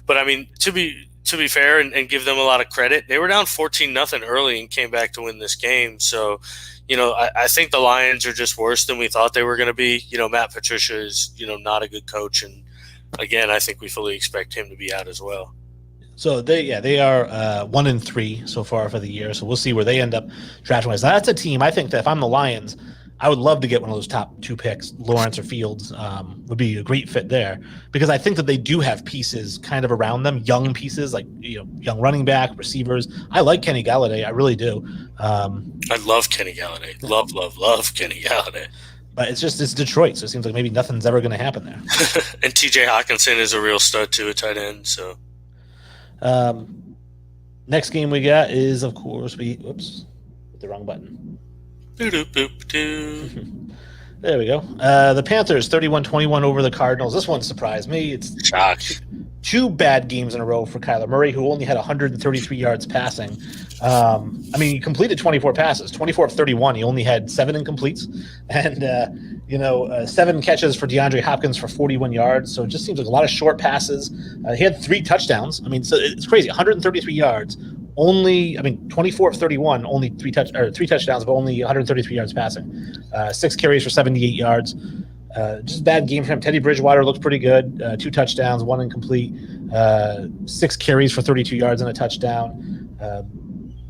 But I mean, to be fair and give them a lot of credit, they were down 14-0 early and came back to win this game. So, I think the Lions are just worse than we thought they were going to be. Matt Patricia is, not a good coach. And again, I think we fully expect him to be out as well. So they are 1-3 so far for the year. So we'll see where they end up draft wise. That's a team I think that if I'm the Lions, I would love to get one of those top 2 picks. Lawrence or Fields would be a great fit there, because I think that they do have pieces kind of around them, young pieces like young running back, receivers. I like Kenny Galladay, I really do. I love Kenny Galladay. Love Kenny Galladay. But it's Detroit, so it seems like maybe nothing's ever going to happen there. And T.J. Hawkinson is a real stud too, a tight end. So next game we got is, of course, hit the wrong button. Boop, boop, boop. There we go. The Panthers 31-21 over the Cardinals. This one surprised me. It's shocked. 2 bad games in a row for Kyler Murray, who only had 133 yards passing. He completed 24 passes, 24 of 31. He only had 7 incompletes, and 7 catches for DeAndre Hopkins for 41 yards. So it just seems like a lot of short passes. He had 3 touchdowns. So it's crazy. 133 yards. 24 of 31, only 3 touchdowns, but only 133 yards passing. 6 carries for 78 yards. Just a bad game for him. Teddy Bridgewater looked pretty good. 2 touchdowns, 1 incomplete. 6 carries for 32 yards and a touchdown.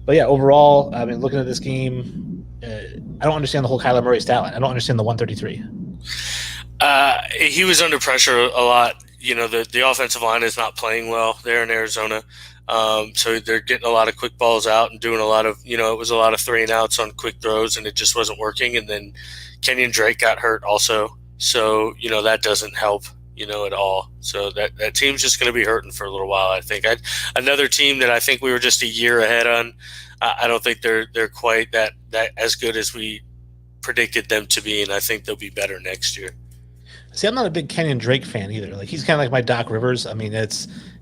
But yeah, overall, looking at this game, I don't understand the whole Kyler Murray talent. I don't understand the 133. He was under pressure a lot. The offensive line is not playing well there in Arizona. So they're getting a lot of quick balls out and doing a lot of, it was a lot of 3-and-outs on quick throws, and it just wasn't working. And then Kenyon Drake got hurt also. So, that doesn't help, at all. So that team's just going to be hurting for a little while, I think. Another team that I think we were just a year ahead on, I don't think they're quite that as good as we predicted them to be, and I think they'll be better next year. See, I'm not a big Kenyon Drake fan either. Like, he's kind of like my Doc Rivers.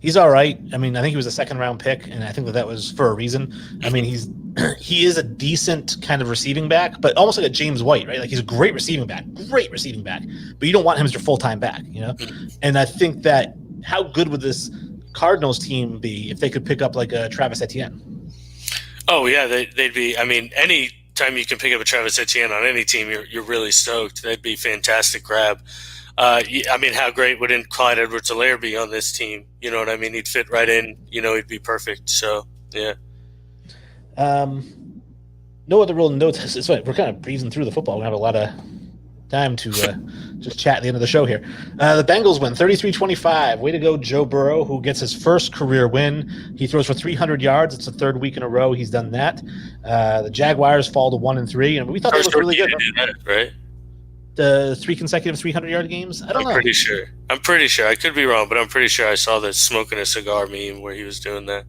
He's all right. I think he was a 2nd-round pick, and I think that was for a reason. He is a decent kind of receiving back, but almost like a James White, right? Like, he's a great receiving back, but you don't want him as your full-time back, And I think that how good would this Cardinals team be if they could pick up like a Travis Etienne? Oh yeah, they'd be. Any time you can pick up a Travis Etienne on any team, you're really stoked. That'd be a fantastic grab. How great wouldn't Clyde Edwards-Helaire be on this team? You know what I mean? He'd fit right in. He'd be perfect. So, yeah. No other real notes. It's funny. We're kind of breezing through the football. We have a lot of time to just chat at the end of the show here. The Bengals win 33-25. Way to go, Joe Burrow, who gets his first career win. He throws for 300 yards. It's the 3rd week in a row he's done that. The Jaguars fall to 1-3, and we thought that was really good. Right? The 3 consecutive 300-yard games? I don't know. I'm pretty sure. I could be wrong, but I'm pretty sure I saw the smoking a cigar meme where he was doing that.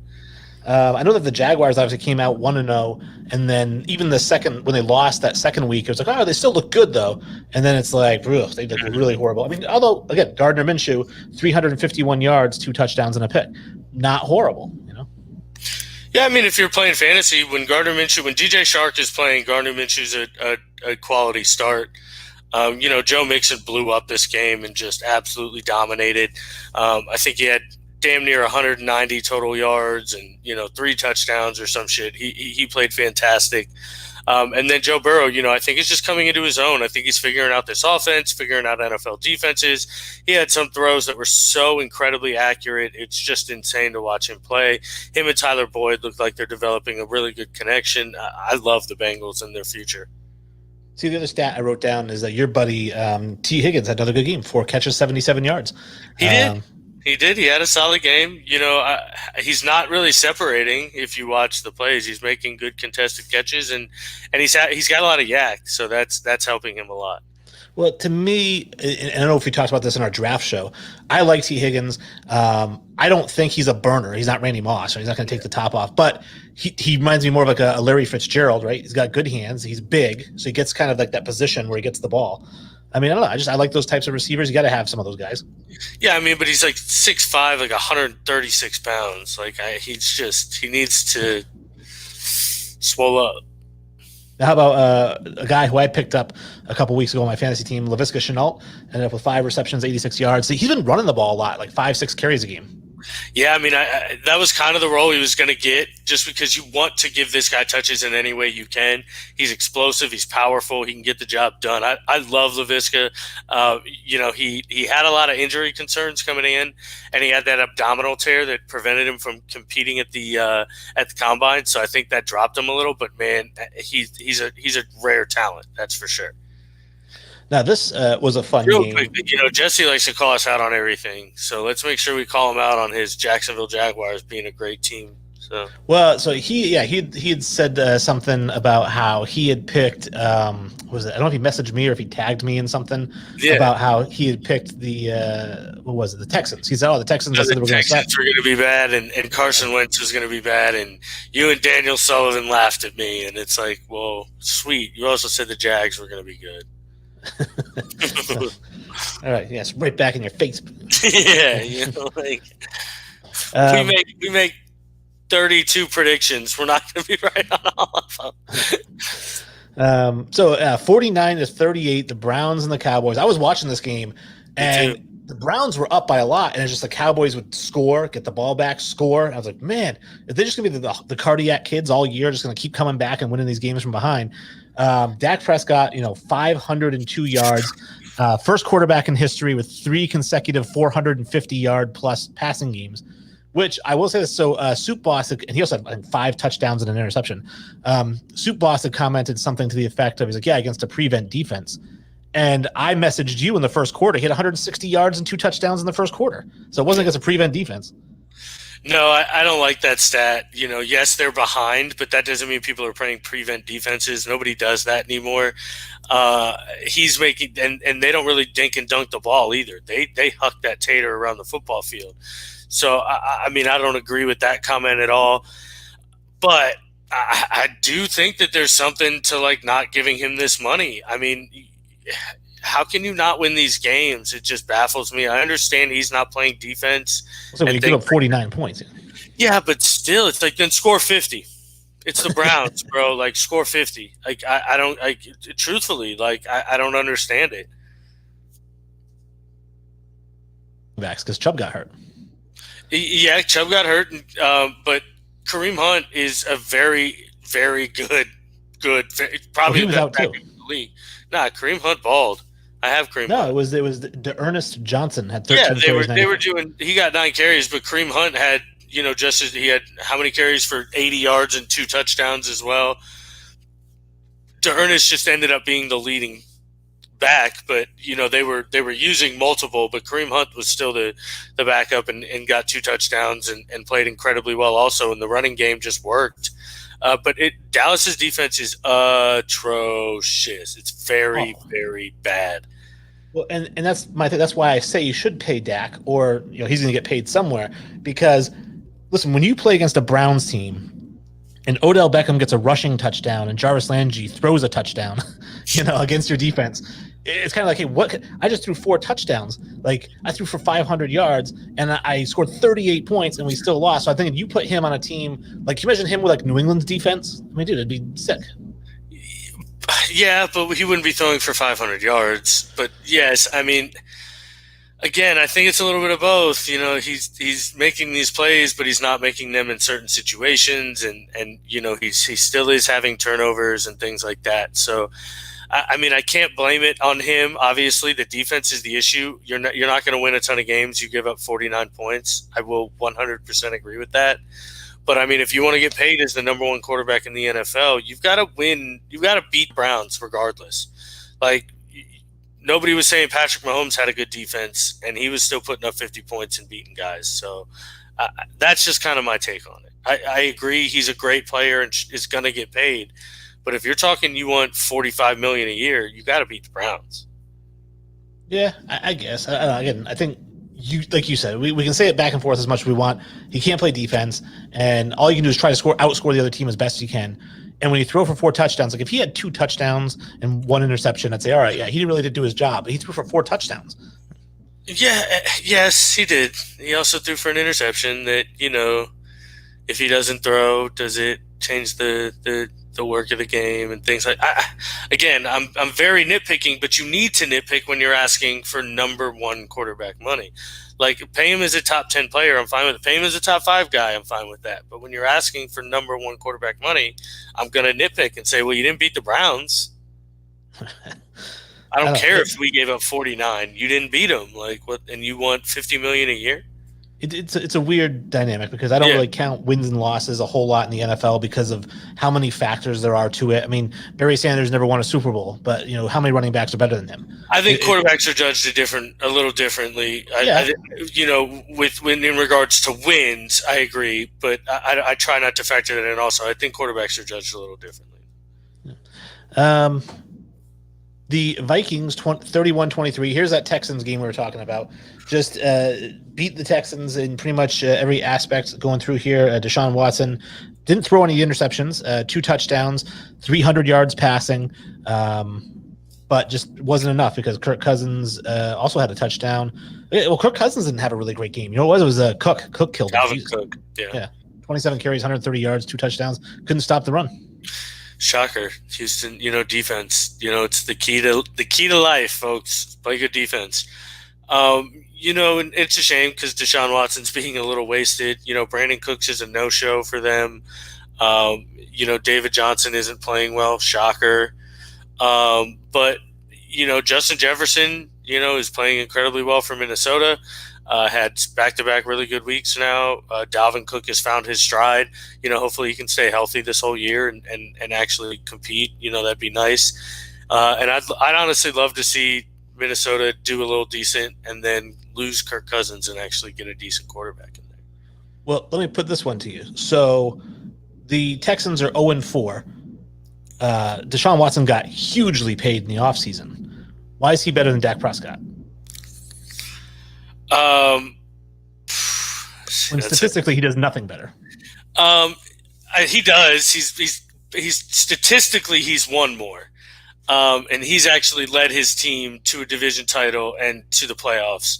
I know that the Jaguars obviously came out 1-0, and then even when they lost that 2nd week, it was like, they still look good though. And then it's like, they look really horrible. Although again, Gardner Minshew, 351 yards, 2 touchdowns and a pick, not horrible, Yeah, if you're playing fantasy, when DJ Shark is playing, Gardner Minshew's a quality start. Joe Mixon blew up this game and just absolutely dominated. I think he had damn near 190 total yards and 3 touchdowns or some shit. He played fantastic. And then Joe Burrow, I think is just coming into his own. I think he's figuring out this offense, figuring out NFL defenses. He had some throws that were so incredibly accurate. It's just insane to watch him play. Him and Tyler Boyd look like they're developing a really good connection. I love the Bengals and their future. See, the other stat I wrote down is that your buddy T. Higgins had another good game, 4 catches, 77 yards. He did. He did. He had a solid game. He's not really separating. If you watch the plays, he's making good contested catches, and he's got a lot of yak, so that's helping him a lot. Well, to me, and I don't know if we talked about this in our draft show, I like T. Higgins. I don't think he's a burner. He's not Randy Moss, so he's not going to take the top off. But he reminds me more of like a Larry Fitzgerald, right? He's got good hands. He's big, so he gets kind of like that position where he gets the ball. I mean, I don't know. I like those types of receivers. You got to have some of those guys. Yeah, I mean, but he's like 6'5", like 136 pounds. Like he needs to swell up. How about a guy who I picked up a couple weeks ago on my fantasy team, Laviska Shenault, ended up with 5 receptions, 86 yards. See, he's been running the ball a lot, like 5-6 carries a game. Yeah, I mean, that was kind of the role he was going to get, just because you want to give this guy touches in any way you can. He's explosive. He's powerful. He can get the job done. I love Laviska. He had a lot of injury concerns coming in, and he had that abdominal tear that prevented him from competing at the combine. So I think that dropped him a little. But man, he's a rare talent. That's for sure. Now, this was a fun Real game. quick, Jesse likes to call us out on everything, so let's make sure we call him out on his Jacksonville Jaguars being a great team. So he had said something about how he had picked. Was it? I don't know if he messaged me or if he tagged me in something about how he had picked the the Texans. He said, "Oh, the Texans." The Texans were going to be bad, and Carson Wentz was going to be bad, and you and Daniel Sullivan laughed at me, and it's like, well, sweet. You also said the Jags were going to be good. All right, yes, right back in your face. Yeah, we make 32 predictions. We're not going to be right on all of them. 49-38, the Browns and the Cowboys. I was watching this game, and the Browns were up by a lot, and it's just the Cowboys would score, get the ball back, score. And I was like, man, if they're just going to be the cardiac kids all year, just going to keep coming back and winning these games from behind. Dak Prescott, 502 yards, first quarterback in history with 3 consecutive 450-yard plus passing games, which I will say this. So Soup Boss, and he also had, I think, 5 touchdowns and an interception. Soup Boss had commented something to the effect of, he's like, yeah, against a prevent defense. And I messaged you in the first quarter. He had 160 yards and 2 touchdowns in the first quarter. So it wasn't against a prevent defense. No, I don't like that stat. Yes, they're behind, but that doesn't mean people are playing prevent defenses. Nobody does that anymore. He's making, and they don't really dink and dunk the ball either. They huck that tater around the football field. So, I mean, I don't agree with that comment at all. But I do think that there's something to, like, not giving him this money. I mean, how can you not win these games? It just baffles me. I understand he's not playing defense. So we give up 49 points. Yeah, but still, it's like, then score 50. It's the Browns, bro. Like, score 50. Like, I don't, like, truthfully, like, I don't understand it. Because Chubb got hurt. Yeah, Chubb got hurt, but Kareem Hunt is a very, very good, probably he was out too. In the league. Nah, Kareem Hunt balled. I have Kareem. No, Hunt. it was the Ernest Johnson had 13 carries. Yeah, they were doing. He got 9 carries, but Kareem Hunt had just as he had how many carries for 80 yards and 2 touchdowns as well. Ernest just ended up being the leading back, but they were using multiple, but Kareem Hunt was still the backup and got 2 touchdowns and played incredibly well also, and the running game just worked. But Dallas's defense is atrocious. It's very, very bad. Well, and that's my thing. That's why I say you should pay Dak, or he's going to get paid somewhere. Because listen, when you play against a Browns team, and Odell Beckham gets a rushing touchdown, and Jarvis Landry throws a touchdown, against your defense, it's kind of like, hey, I just threw 4 touchdowns. Like, I threw for 500 yards, and I scored 38 points, and we still lost. So I think if you put him on a team, like, can you imagine him with, like, New England's defense? I mean, dude, it'd be sick. Yeah, but he wouldn't be throwing for 500 yards. But, yes, I mean, again, I think it's a little bit of both. He's making these plays, but he's not making them in certain situations, and he still is having turnovers and things like that. So, I mean, I can't blame it on him. Obviously, the defense is the issue. You're not going to win a ton of games. You give up 49 points. I will 100% agree with that. But, I mean, if you want to get paid as the number 1 quarterback in the NFL, you've got to win. You've got to beat Browns regardless. Like, nobody was saying Patrick Mahomes had a good defense, and he was still putting up 50 points and beating guys. So that's just kind of my take on it. I agree he's a great player and is going to get paid. But if you're talking you want $45 million a year, you got to beat the Browns. Yeah, I guess. Again, I think like you said, we can say it back and forth as much as we want. He can't play defense, and all you can do is try to outscore the other team as best you can. And when you throw for 4 touchdowns, like if he had 2 touchdowns and 1 interception, I'd say, all right, yeah, he really did do his job. But he threw for 4 touchdowns. Yeah, yes, he did. He also threw for an interception that, if he doesn't throw, does it change the work of the game and things like again, I'm very nitpicking, but you need to nitpick when you're asking for number 1 quarterback money. Like, pay him as a top 10 player, I'm fine with it. Pay him as a top 5 guy, I'm fine with that. But when you're asking for number 1 quarterback money, I'm going to nitpick and say, well, you didn't beat the Browns. I don't care if we gave up 49. You didn't beat them. Like, what? And you want $50 million a year? It's a weird dynamic because I don't really count wins and losses a whole lot in the NFL because of how many factors there are to it. I mean, Barry Sanders never won a Super Bowl, but how many running backs are better than him? I think quarterbacks are judged a little differently. In regards to wins, I agree, but I try not to factor that in. Also, I think quarterbacks are judged a little differently. The Vikings 31-23. Here's that Texans game we were talking about. Just beat the Texans in pretty much every aspect going through here. Deshaun Watson didn't throw any interceptions, 2 touchdowns, 300 yards passing, but just wasn't enough because Kirk Cousins also had a touchdown. Well, Kirk Cousins didn't have a really great game. You know what it was? It was Cook. Cook killed him. Dalvin Cook. Yeah. 27 carries, 130 yards, 2 touchdowns. Couldn't stop the run. Shocker, Houston. Defense. It's the key to life, folks. Play good defense. And it's a shame because Deshaun Watson's being a little wasted. Brandon Cooks is a no-show for them. David Johnson isn't playing well. Shocker. But Justin Jefferson, is playing incredibly well for Minnesota. Had back-to-back really good weeks now. Dalvin Cook has found his stride. Hopefully he can stay healthy this whole year and actually compete. That'd be nice. And I'd honestly love to see Minnesota do a little decent and then lose Kirk Cousins and actually get a decent quarterback in there. Well, let me put this one to you. So the Texans are 0-4. Deshaun Watson got hugely paid in the offseason. Why is he better than Dak Prescott? When statistically, he does nothing better. He does. He's statistically he's won more, and he's actually led his team to a division title and to the playoffs,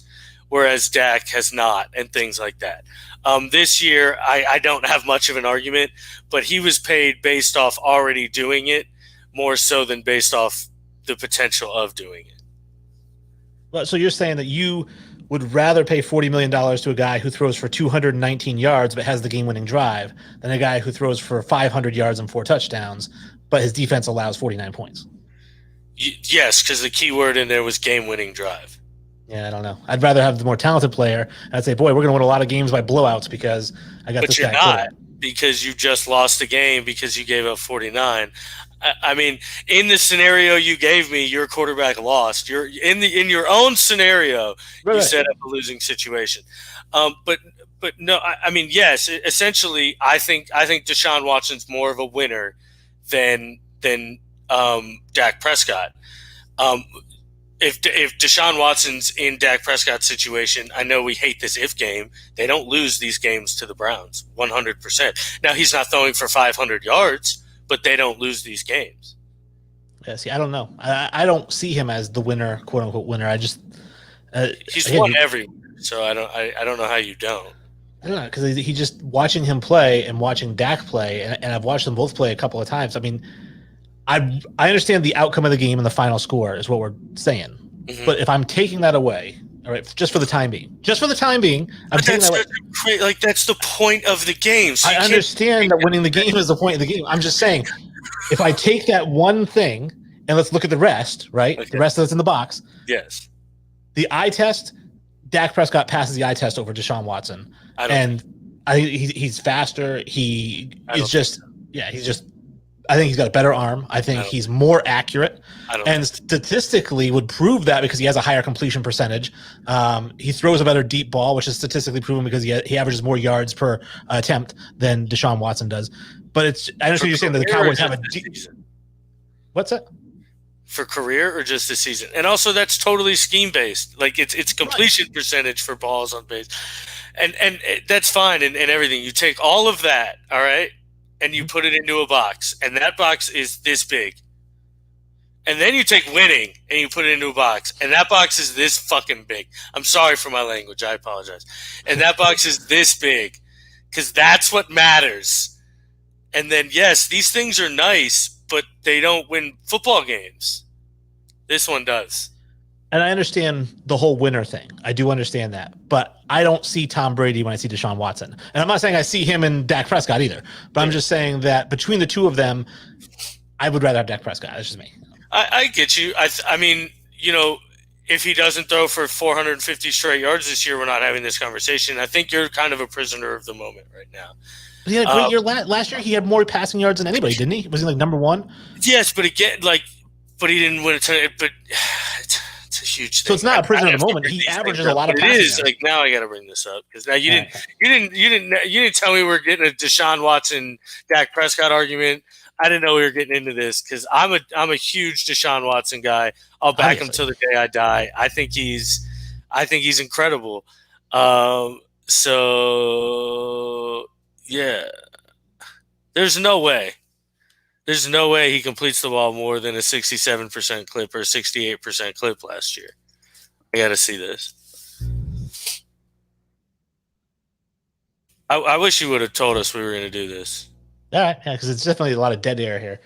whereas Dak has not, and things like that. This year, I don't have much of an argument, but he was paid based off already doing it more so than based off the potential of doing it. Well, so you're saying that you would rather pay $40 million to a guy who throws for 219 yards but has the game-winning drive than a guy who throws for 500 yards and 4 touchdowns, but his defense allows 49 points. Yes, because the key word in there was game-winning drive. Yeah, I don't know. I'd rather have the more talented player. I'd say, boy, we're going to win a lot of games by blowouts because I got this guy. But you're not, because you just lost the game because you gave up 49. I mean, in the scenario you gave me, your quarterback lost. You're in your own scenario, you set up a losing situation. But no, I mean, yes, essentially, I think Deshaun Watson's more of a winner than Dak Prescott. If Deshaun Watson's in Dak Prescott's situation, I know we hate this if game. They don't lose these games to the Browns 100%. Now, he's not throwing for 500 yards, but they don't lose these games. Yeah, see, I don't know. I don't see him as the winner, quote unquote winner. I just he's won everywhere, so I don't know how you don't. I don't know, because he just watching him play and watching Dak play, and I've watched them both play a couple of times. I mean, I understand the outcome of the game and the final score is what we're saying, but if I'm taking that away, all right, just for the time being, I'm taking that away. Like, that's the point of the game. So I understand that winning the game is the point of the game. I'm just saying, if I take that one thing and let's look at the rest, right? Okay. The rest that's in the box. Yes. The eye test, Dak Prescott passes the eye test over Deshaun Watson. I think he's faster. I think he's got a better arm. I think he's more accurate. And statistically would prove that because he has a higher completion percentage. He throws a better deep ball, which is statistically proven because he averages more yards per attempt than Deshaun Watson does. But I understand you're saying that the Cowboys have a deep. What's that? for career or just this season? And also that's totally scheme based. Like it's completion percentage for balls on base. And that's fine and everything. You take all of that, all right, and you put it into a box, and that box is this big. And then you take winning and you put it into a box, and that box is this fucking big. I'm sorry for my language. I apologize. And that box is this big because that's what matters. And then, yes, these things are nice, but they don't win football games. This one does. And I understand the whole winner thing. I do understand that. But I don't see Tom Brady when I see Deshaun Watson. And I'm not saying I see him and Dak Prescott either. But I'm just saying that between the two of them, I would rather have Dak Prescott. That's just me. I get you. I mean, if he doesn't throw for 450 straight yards this year, we're not having this conversation. I think you're kind of a prisoner of the moment right now. But he had a great year last year. He had more passing yards than anybody, didn't he? Was he like number one? Yes, but again, but he didn't win a ton. But it's a huge thing. So it's not a prisoner of the moment. He averages a lot of passing yards. Like now, I got to bring this up because now you didn't tell me we're getting a Deshaun Watson, Dak Prescott argument. I didn't know we were getting into this because I'm a huge Deshaun Watson guy. I'll back him till the day I die. I think he's incredible. So yeah, there's no way he completes the ball more than a 67% clip or a 68% clip last year. I got to see this. I wish you would have told us we were going to do this. All right, yeah, because it's definitely a lot of dead air here.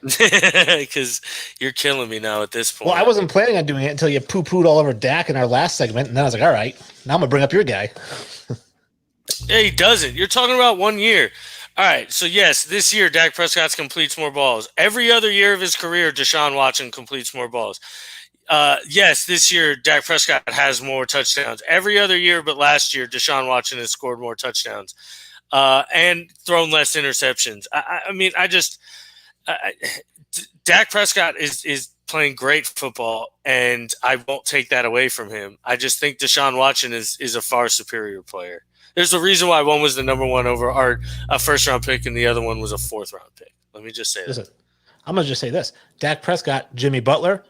Because you're killing me now at this point. Well, I wasn't planning on doing it until you poo-pooed all over Dak in our last segment, and then I was like, all right, now I'm going to bring up your guy. Yeah, he doesn't. You're talking about 1 year. All right, so yes, this year Dak Prescott completes more balls. Every other year of his career, Deshaun Watson completes more balls. Yes, this year Dak Prescott has more touchdowns. Every other year but last year, Deshaun Watson has scored more touchdowns. And thrown less interceptions. Dak Prescott is playing great football, and I won't take that away from him. I just think Deshaun Watson is a far superior player. There's a reason why one was the number one over a first-round pick and the other one was a fourth-round pick. Let me just say that. I'm going to just say this. Dak Prescott, Jimmy Butler,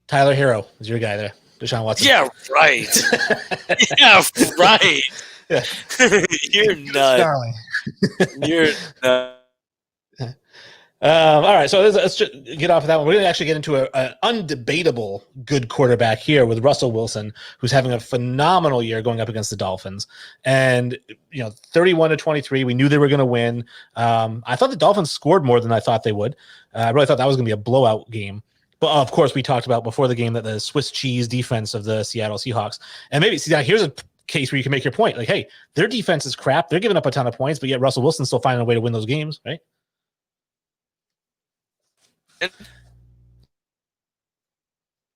Tyler Hero is your guy there. Deshaun Watson. Yeah, right. Yeah, right. Yeah. You're nuts. You're nuts. All right, so let's just get off of that one. We're going to actually get into an undebatable good quarterback here with Russell Wilson, who's having a phenomenal year going up against the Dolphins. And 31-23, we knew they were going to win. I thought the Dolphins scored more than I thought they would. I really thought that was going to be a blowout game. But of course, we talked about before the game that the Swiss cheese defense of the Seattle Seahawks, and maybe see now here's a case where you can make your point. Like, hey, their defense is crap. They're giving up a ton of points, but yet Russell Wilson's still finding a way to win those games, right?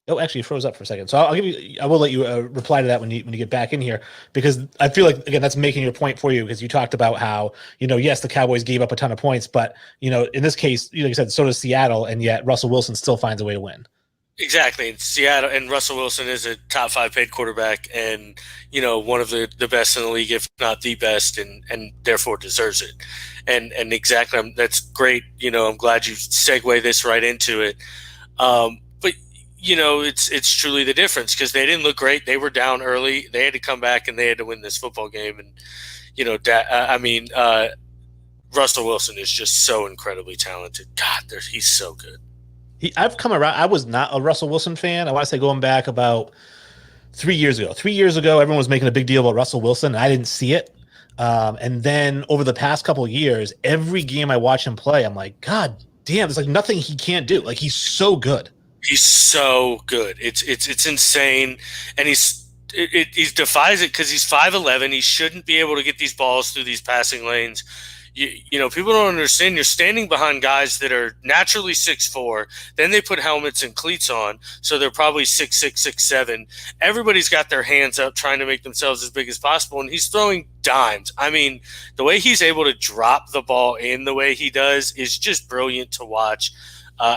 Oh, actually, it froze up for a second. So I will let you reply to that when you get back in here, because I feel like, again, that's making your point for you, because you talked about how, yes, the Cowboys gave up a ton of points, but, in this case, like you said, so does Seattle, and yet Russell Wilson still finds a way to win. Exactly. Seattle and Russell Wilson is a top 5 paid quarterback and, one of the best in the league, if not the best, and therefore deserves it. And exactly, that's great. I'm glad you segue this right into it. But, it's truly the difference, because they didn't look great. They were down early. They had to come back and they had to win this football game. And, Russell Wilson is just so incredibly talented. God, he's so good. I've come around. I was not a Russell Wilson fan. I want to say going back about 3 years ago. 3 years ago, everyone was making a big deal about Russell Wilson, and I didn't see it. And then over the past couple of years, every game I watch him play, I'm like, God damn, there's like nothing he can't do. Like, he's so good. He's so good. It's insane, and he defies it because he's 5'11". He shouldn't be able to get these balls through these passing lanes. People don't understand. You're standing behind guys that are naturally 6'4". Then they put helmets and cleats on, so they're probably 6'6", 6'7". Everybody's got their hands up trying to make themselves as big as possible, and he's throwing dimes. I mean, the way he's able to drop the ball in the way he does is just brilliant to watch.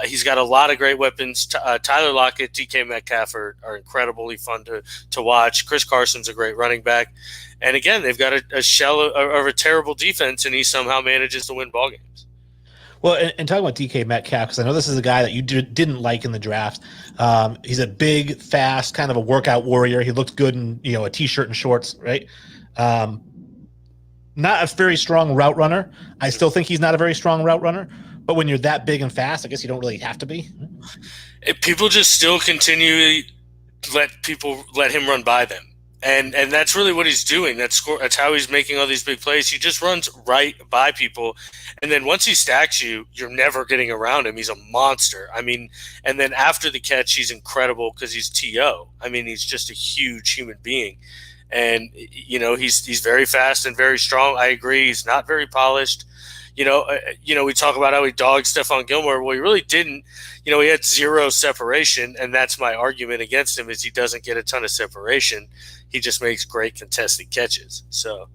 He's got a lot of great weapons. Tyler Lockett, DK Metcalf are incredibly fun to watch. Chris Carson's a great running back. And again, they've got a shell of a terrible defense, and he somehow manages to win ball games. Well, and talking about DK Metcalf, because I know this is a guy that you didn't like in the draft. He's a big, fast, kind of a workout warrior. He looked good in a t-shirt and shorts, right? Not a very strong route runner. I still think he's not a very strong route runner. But when you're that big and fast, I guess you don't really have to be. People just still continue to let him run by them. And that's really what he's doing. That's how he's making all these big plays. He just runs right by people. And then once he stacks you, you're never getting around him. He's a monster. I mean, and then after the catch, he's incredible because he's TO. I mean, he's just a huge human being. And, he's very fast and very strong. I agree. He's not very polished. We talk about how he dogged Stephon Gilmore. Well, he really didn't. He had zero separation, and that's my argument against him is he doesn't get a ton of separation. He just makes great contested catches. So,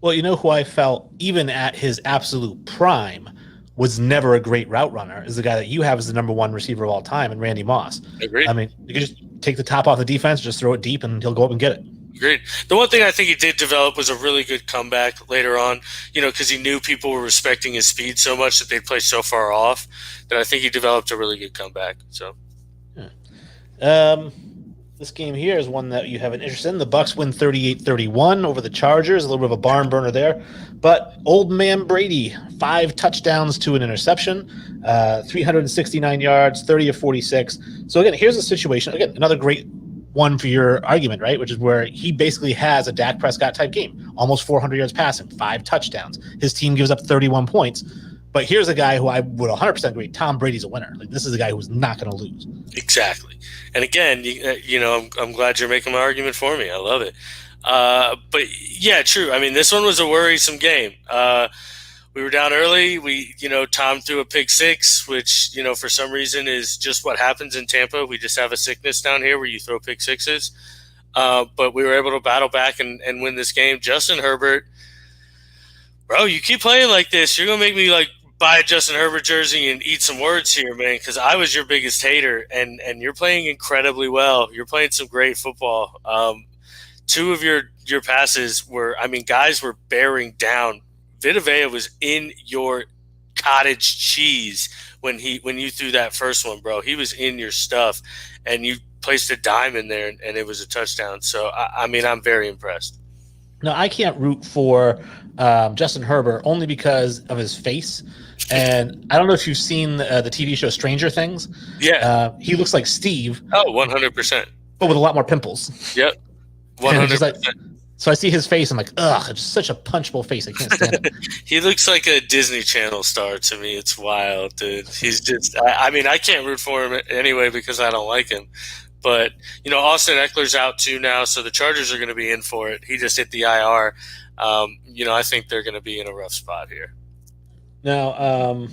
well, who I felt even at his absolute prime was never a great route runner is the guy that you have as the number one receiver of all time, and Randy Moss. Agreed. I mean, you can just take the top off the defense, just throw it deep, and he'll go up and get it. Agreed. The one thing I think he did develop was a really good comeback later on, because he knew people were respecting his speed so much that they'd play so far off that I think he developed a really good comeback. So, yeah. This game here is one that you have an interest in. The Bucs win 38-31 over the Chargers. A little bit of a barn burner there. But old man Brady, 5 touchdowns to an interception, 369 yards, 30 of 46. So, again, here's the situation. Again, another great one for your argument, right? Which is where he basically has a Dak Prescott type game. Almost 400 yards passing, 5 touchdowns. His team gives up 31 points. But here's a guy who I would 100% agree. Tom Brady's a winner. Like, this is a guy who's not going to lose. Exactly. And again, I'm glad you're making my argument for me. I love it. But yeah, true. I mean, this one was a worrisome game. We were down early. Tom threw a pick 6, which, for some reason is just what happens in Tampa. We just have a sickness down here where you throw pick 6s. But we were able to battle back and win this game. Justin Herbert, bro, you keep playing like this, you're going to make me buy a Justin Herbert jersey and eat some words here, man, because I was your biggest hater, and you're playing incredibly well. You're playing some great football. 2 of your passes were, guys were bearing down. Vita Vea was in your cottage cheese when you threw that first one, bro. He was in your stuff, and you placed a dime in there, and it was a touchdown. So, I'm very impressed. No, I can't root for Justin Herbert only because of his face. And I don't know if you've seen the TV show Stranger Things. Yeah. He looks like Steve. Oh, 100%. But with a lot more pimples. Yep. 100%. So I see his face. I'm like, ugh, it's just such a punchable face. I can't stand it. He looks like a Disney Channel star to me. It's wild, dude. He's just – I can't root for him anyway because I don't like him. But, Austin Eckler's out too now, so the Chargers are going to be in for it. He just hit the IR. I think they're going to be in a rough spot here. Now,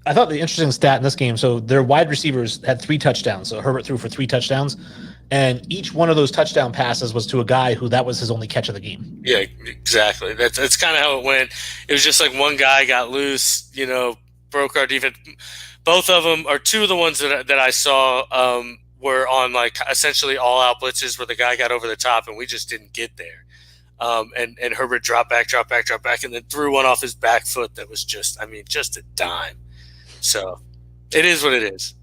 I thought the interesting stat in this game, so their wide receivers had 3 touchdowns. So Herbert threw for 3 touchdowns. And each one of those touchdown passes was to a guy who that was his only catch of the game. Yeah, exactly. That's kind of how it went. It was just like one guy got loose, broke our defense. Both of them, or 2 of the ones that I saw were on essentially all-out blitzes where the guy got over the top and we just didn't get there. And Herbert dropped back, and then threw one off his back foot that was just a dime. So it is what it is.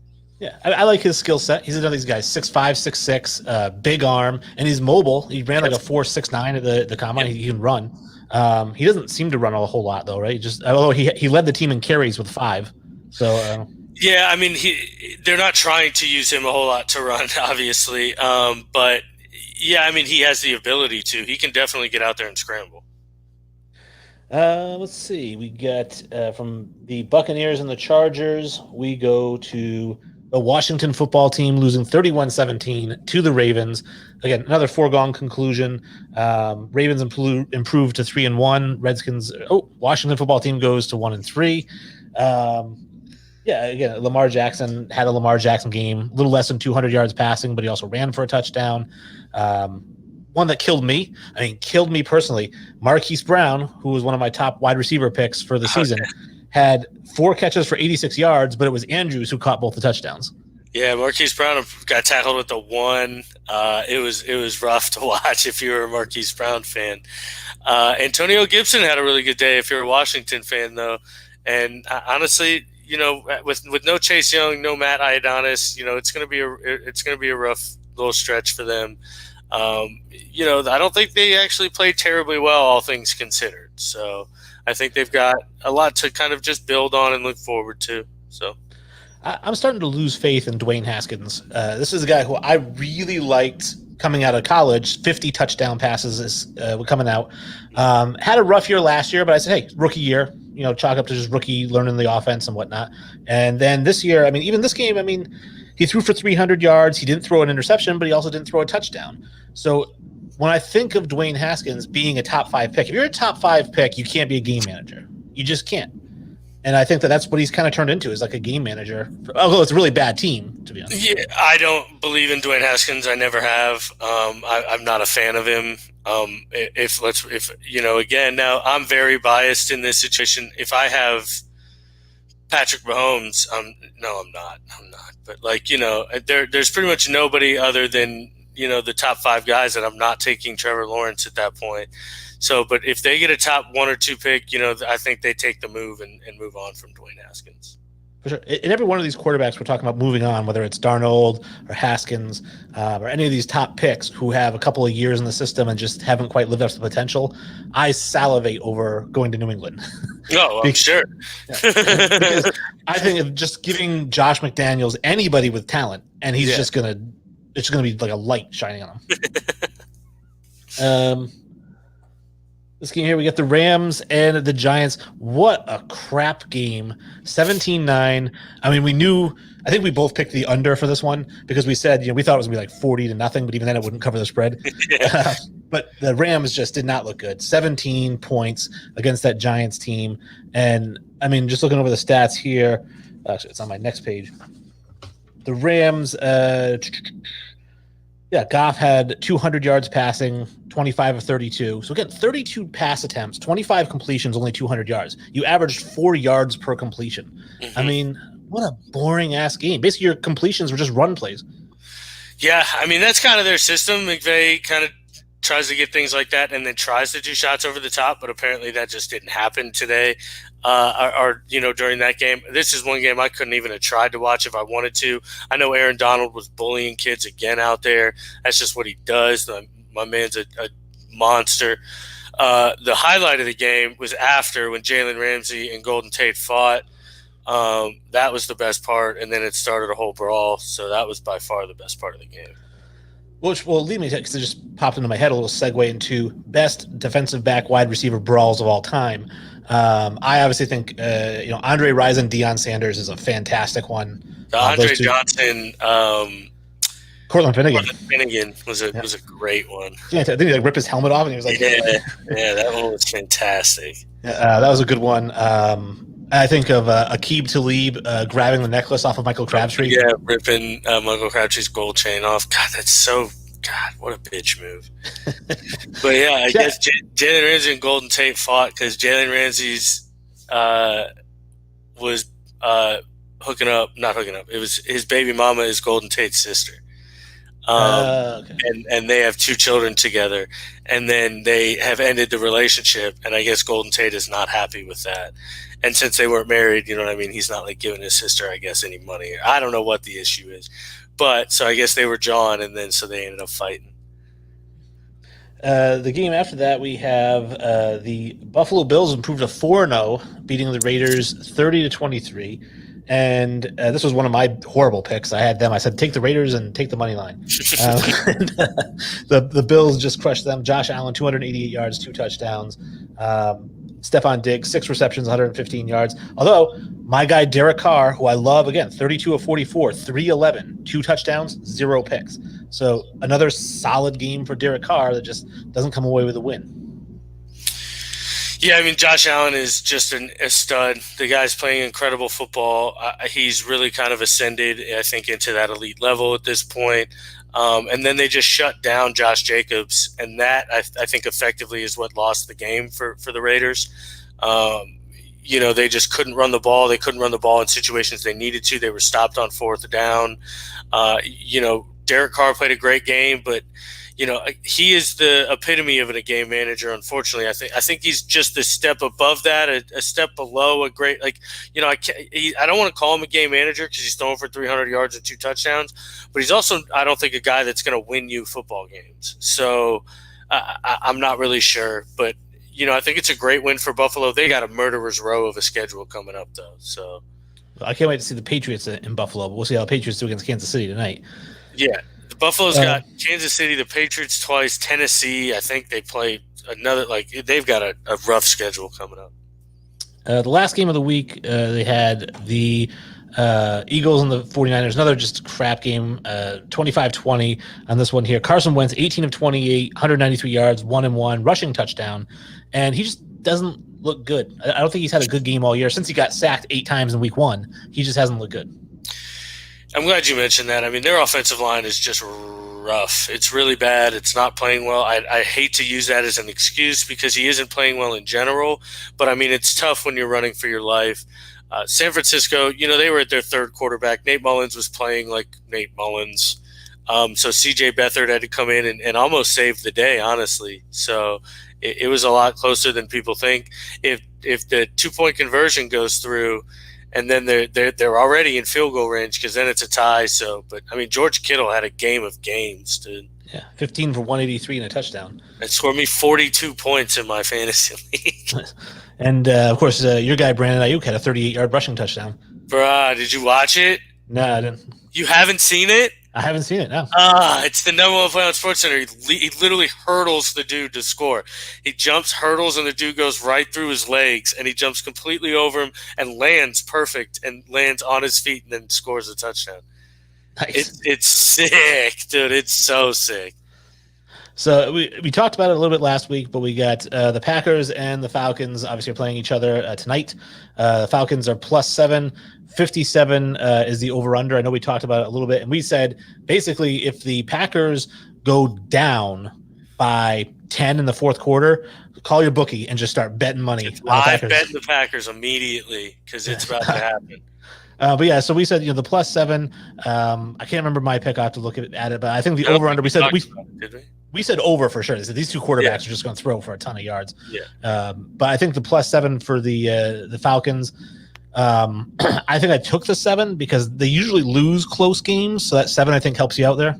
Yeah, I like his skill set. He's another of these guys, 6'5", 6'6", big arm, and he's mobile. He ran like a 4.69 at the combine. He can run. He doesn't seem to run a whole lot though, right? Although he led the team in carries with 5. So yeah, they're not trying to use him a whole lot to run, obviously. But yeah, he has the ability to. He can definitely get out there and scramble. Let's see. We got from the Buccaneers and the Chargers, we go to the Washington football team losing 31-17 to the Ravens. Again, another foregone conclusion. Ravens improved to 3-1. Washington football team goes to 1-3. Yeah, again, Lamar Jackson had a Lamar Jackson game, a little less than 200 yards passing, but he also ran for a touchdown. One that killed me personally, Marquise Brown, who was one of my top wide receiver picks for the season, had 4 catches for 86 yards, but it was Andrews who caught both the touchdowns. Yeah, Marquise Brown got tackled with the 1. It was rough to watch if you were a Marquise Brown fan. Antonio Gibson had a really good day if you're a Washington fan, though. And honestly, with no Chase Young, no Matt Ioannidis, it's going to be a rough little stretch for them. I don't think they actually played terribly well, all things considered. So I think they've got a lot to kind of just build on and look forward to. So I'm starting to lose faith in Dwayne Haskins. This is a guy who I really liked coming out of college. 50 touchdown passes were coming out. Had a rough year last year, but I said, hey, rookie year, chalk up to just rookie learning the offense and whatnot. And then this year, even this game, he threw for 300 yards. He didn't throw an interception, but he also didn't throw a touchdown. So when I think of Dwayne Haskins being a top 5 pick, if you're a top 5 pick, you can't be a game manager. You just can't. And I think that's what he's kind of turned into, is like a game manager. Although it's a really bad team, to be honest. Yeah, I don't believe in Dwayne Haskins. I never have. I'm not a fan of him. Again, now I'm very biased in this situation. If I have Patrick Mahomes, no, I'm not. But there's pretty much nobody other than the top 5 guys that I'm not taking Trevor Lawrence at that point. So, but if they get a top 1 or 2 pick, I think they take the move and move on from Dwayne Haskins. For sure. In every one of these quarterbacks we're talking about moving on, whether it's Darnold or Haskins or any of these top picks who have a couple of years in the system and just haven't quite lived up to the potential, I salivate over going to New England. No, I'm sure. Because I think of just giving Josh McDaniels anybody with talent, and he's just going to – it's going to be like a light shining on him. This game here, we got the Rams and the Giants. What a crap game. 17-9. I think we both picked the under for this one because we said, we thought it was going to be like 40-0, but even then it wouldn't cover the spread. But the Rams just did not look good. 17 points against that Giants team. And, just looking over the stats here, actually, it's on my next page. The Rams, Goff had 200 yards passing, 25 of 32. So again, 32 pass attempts, 25 completions, only 200 yards. You averaged 4 yards per completion. Mm-hmm. What a boring ass game. Basically, your completions were just run plays. Yeah, that's kind of their system. McVay kind of tries to get things like that and then tries to do shots over the top, but apparently that just didn't happen today. During that game. This is one game I couldn't even have tried to watch if I wanted to. I know Aaron Donald was bullying kids again out there. That's just what he does. My man's a monster. The highlight of the game was after when Jalen Ramsey and Golden Tate fought. That was the best part, and then it started a whole brawl. So that was by far the best part of the game. Which will lead me to, because it just popped into my head, a little segue into best defensive back wide receiver brawls of all time. I obviously think, Andre Rison, Deion Sanders is a fantastic one. Andre Johnson, Cortland Finnegan. was a great one. Yeah, I think he ripped his helmet off and he was like, yeah, that one was fantastic. That was a good one. I think of Aqib Talib grabbing the necklace off of Michael Crabtree. Yeah, ripping Michael Crabtree's gold chain off. God, what a bitch move. But yeah, I guess Jalen Ramsey and Golden Tate fought because Jalen Ramsey's was not hooking up. It was his baby mama is Golden Tate's sister. Okay. And they have 2 children together, and then they have ended the relationship, and I guess Golden Tate is not happy with that. And since they weren't married, he's not like giving his sister, I guess, any money. I don't know what the issue is. But so I guess they were drawn, and then so they ended up fighting. The game after that, we have the Buffalo Bills improved to 4-0, beating the Raiders 30-23. And this was one of my horrible picks. I had them. I said, take the Raiders and take the money line. The Bills just crushed them. Josh Allen, 288 yards, 2 touchdowns. Stephon Diggs, 6 receptions, 115 yards. Although my guy Derek Carr, who I love, again, 32 of 44, 311, 2 touchdowns, 0 picks. So another solid game for Derek Carr that just doesn't come away with a win. Yeah, Josh Allen is just a stud. The guy's playing incredible football. He's really kind of ascended, I think, into that elite level at this point. And then they just shut down Josh Jacobs, and that I think effectively is what lost the game for the Raiders. They just couldn't run the ball. They couldn't run the ball in situations they needed to. They were stopped on 4th down. Derek Carr played a great game, but he is the epitome of a game manager. Unfortunately, I think he's just a step above that, a step below a great, I don't want to call him a game manager because he's throwing for 300 yards and 2 touchdowns, but he's also, I don't think, a guy that's going to win you football games. So I'm not really sure, but I think it's a great win for Buffalo. They got a murderer's row of a schedule coming up, though. So I can't wait to see the Patriots in Buffalo. But we'll see how the Patriots do against Kansas City tonight. Yeah, the Buffalo's got Kansas City, the Patriots twice, Tennessee. I think they play another. They've got a rough schedule coming up. The last game of the week, they had the Eagles and the 49ers. Another just crap game, 25-20 on this one here. Carson Wentz, 18 of 28, 193 yards, 1-1, rushing touchdown. And he just doesn't look good. I don't think he's had a good game all year. Since he got sacked 8 times in week 1, he just hasn't looked good. I'm glad you mentioned that. I mean, their offensive line is just rough. It's really bad. It's not playing well. I hate to use that as an excuse because he isn't playing well in general. But, I mean, it's tough when you're running for your life. San Francisco, they were at their third quarterback. Nate Mullins was playing like Nate Mullins. So C.J. Beathard had to come in and almost save the day, honestly. So it was a lot closer than people think. If the 2-point conversion goes through, and then they're already in field goal range because then it's a tie. So, but I mean, George Kittle had a game of games, dude. Yeah, 15 for 183 and a touchdown. It scored me 42 points in my fantasy league. And of course, your guy Brandon Ayuk had a 38-yard rushing touchdown. Bruh, did you watch it? No, I didn't. You haven't seen it? I haven't seen it, no. It's the number 1 play on SportsCenter. He literally hurdles the dude to score. He jumps, hurdles, and the dude goes right through his legs, and he jumps completely over him and lands perfect and lands on his feet and then scores a touchdown. Nice. It's sick, dude. It's so sick. So we talked about it a little bit last week, but we got the Packers and the Falcons obviously are playing each other tonight. The Falcons are +7. 57 is the over-under. I know we talked about it a little bit, and we said basically if the Packers go down by 10 in the fourth quarter, call your bookie and just start betting money. I bet the Packers immediately because it's about to happen. But yeah, so we said the +7. I can't remember my pick. I have to look at it, but I think the over/under. We said over for sure. So these two quarterbacks are just going to throw for a ton of yards. Yeah. But I think the +7 for the Falcons. I think I took the 7 because they usually lose close games, so that 7 I think helps you out there.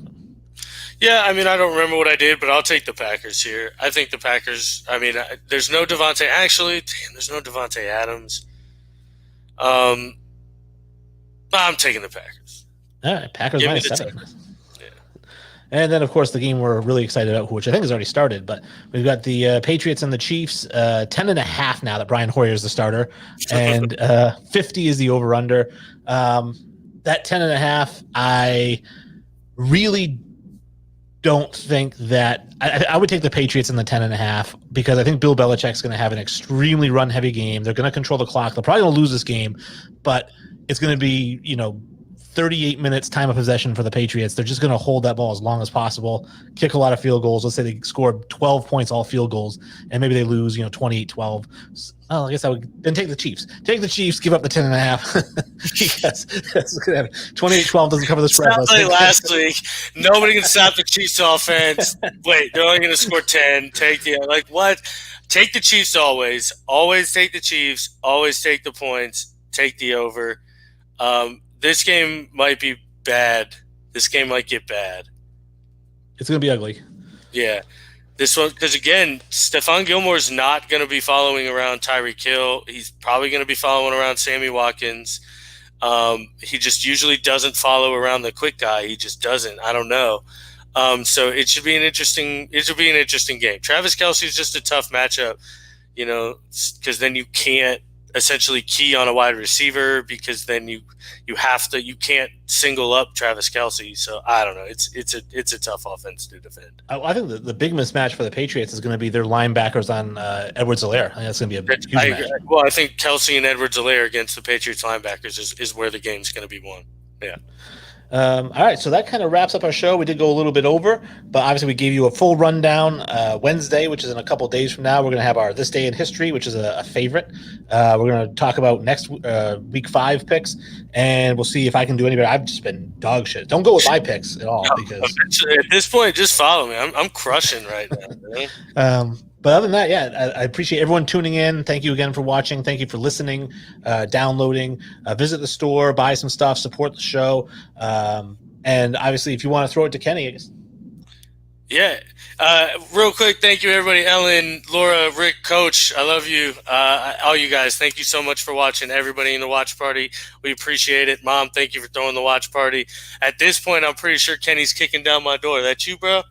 Yeah, I mean, I don't remember what I did, but I'll take the Packers here. I think the Packers. I mean, there's no Devontae. Actually, there's no Devontae Adams. I'm taking the Packers. All right, Packers Give me minus the 7. Yeah. And then, of course, the game we're really excited about, which I think has already started, but we've got the Patriots and the Chiefs, 10.5 now that Brian Hoyer is the starter, and 50 is the over-under. That 10.5, I really don't think that I would take the Patriots in the 10.5 because I think Bill Belichick's going to have an extremely run-heavy game. They're going to control the clock. They're probably going to lose this game, but it's going to be, 38 minutes time of possession for the Patriots. They're just going to hold that ball as long as possible, kick a lot of field goals. Let's say they score 12 points, all field goals, and maybe they lose, 28-12. Well, I guess I would then take the Chiefs. Take the Chiefs, give up the 10.5 because that's going to happen. 28-12 doesn't cover the spread. Sounds like last week. Nobody can stop the Chiefs offense. Wait, they're only going to score 10. Take what? Take the Chiefs always. Always take the Chiefs. Always take the points. Take the over. This game might be bad. This game might get bad. It's going to be ugly. Yeah. This one, because again, Stephon Gilmore's not going to be following around Tyreek Hill. He's probably going to be following around Sammy Watkins. He just usually doesn't follow around the quick guy. He just doesn't. I don't know. So it should be an interesting game. Travis Kelce is just a tough matchup, because then you can't essentially key on a wide receiver because then you can't single up Travis Kelce. So I don't know. It's a tough offense to defend. I think the big mismatch for the Patriots is going to be their linebackers on Edwards-Helaire. I think that's going to be a huge match. Well, I think Kelce and Edwards-Helaire against the Patriots linebackers is where the game's going to be won. Yeah. All right, so that kind of wraps up our show. We did go a little bit over, but obviously we gave you a full rundown. Wednesday, which is in a couple days from now, we're going to have our This Day in History, which is a favorite. We're going to talk about next week 5 picks, and we'll see if I can do any better. I've just been dog shit. Don't go with my picks at all because at this point, just follow me. I'm crushing right now. Man. But other than that, yeah, I appreciate everyone tuning in. Thank you again for watching. Thank you for listening, downloading, visit the store, buy some stuff, support the show. And obviously, if you want to throw it to Kenny, I guess. Yeah. Real quick, thank you, everybody. Ellen, Laura, Rick, Coach, I love you. All you guys, thank you so much for watching. Everybody in the watch party, we appreciate it. Mom, thank you for throwing the watch party. At this point, I'm pretty sure Kenny's kicking down my door. That you, bro?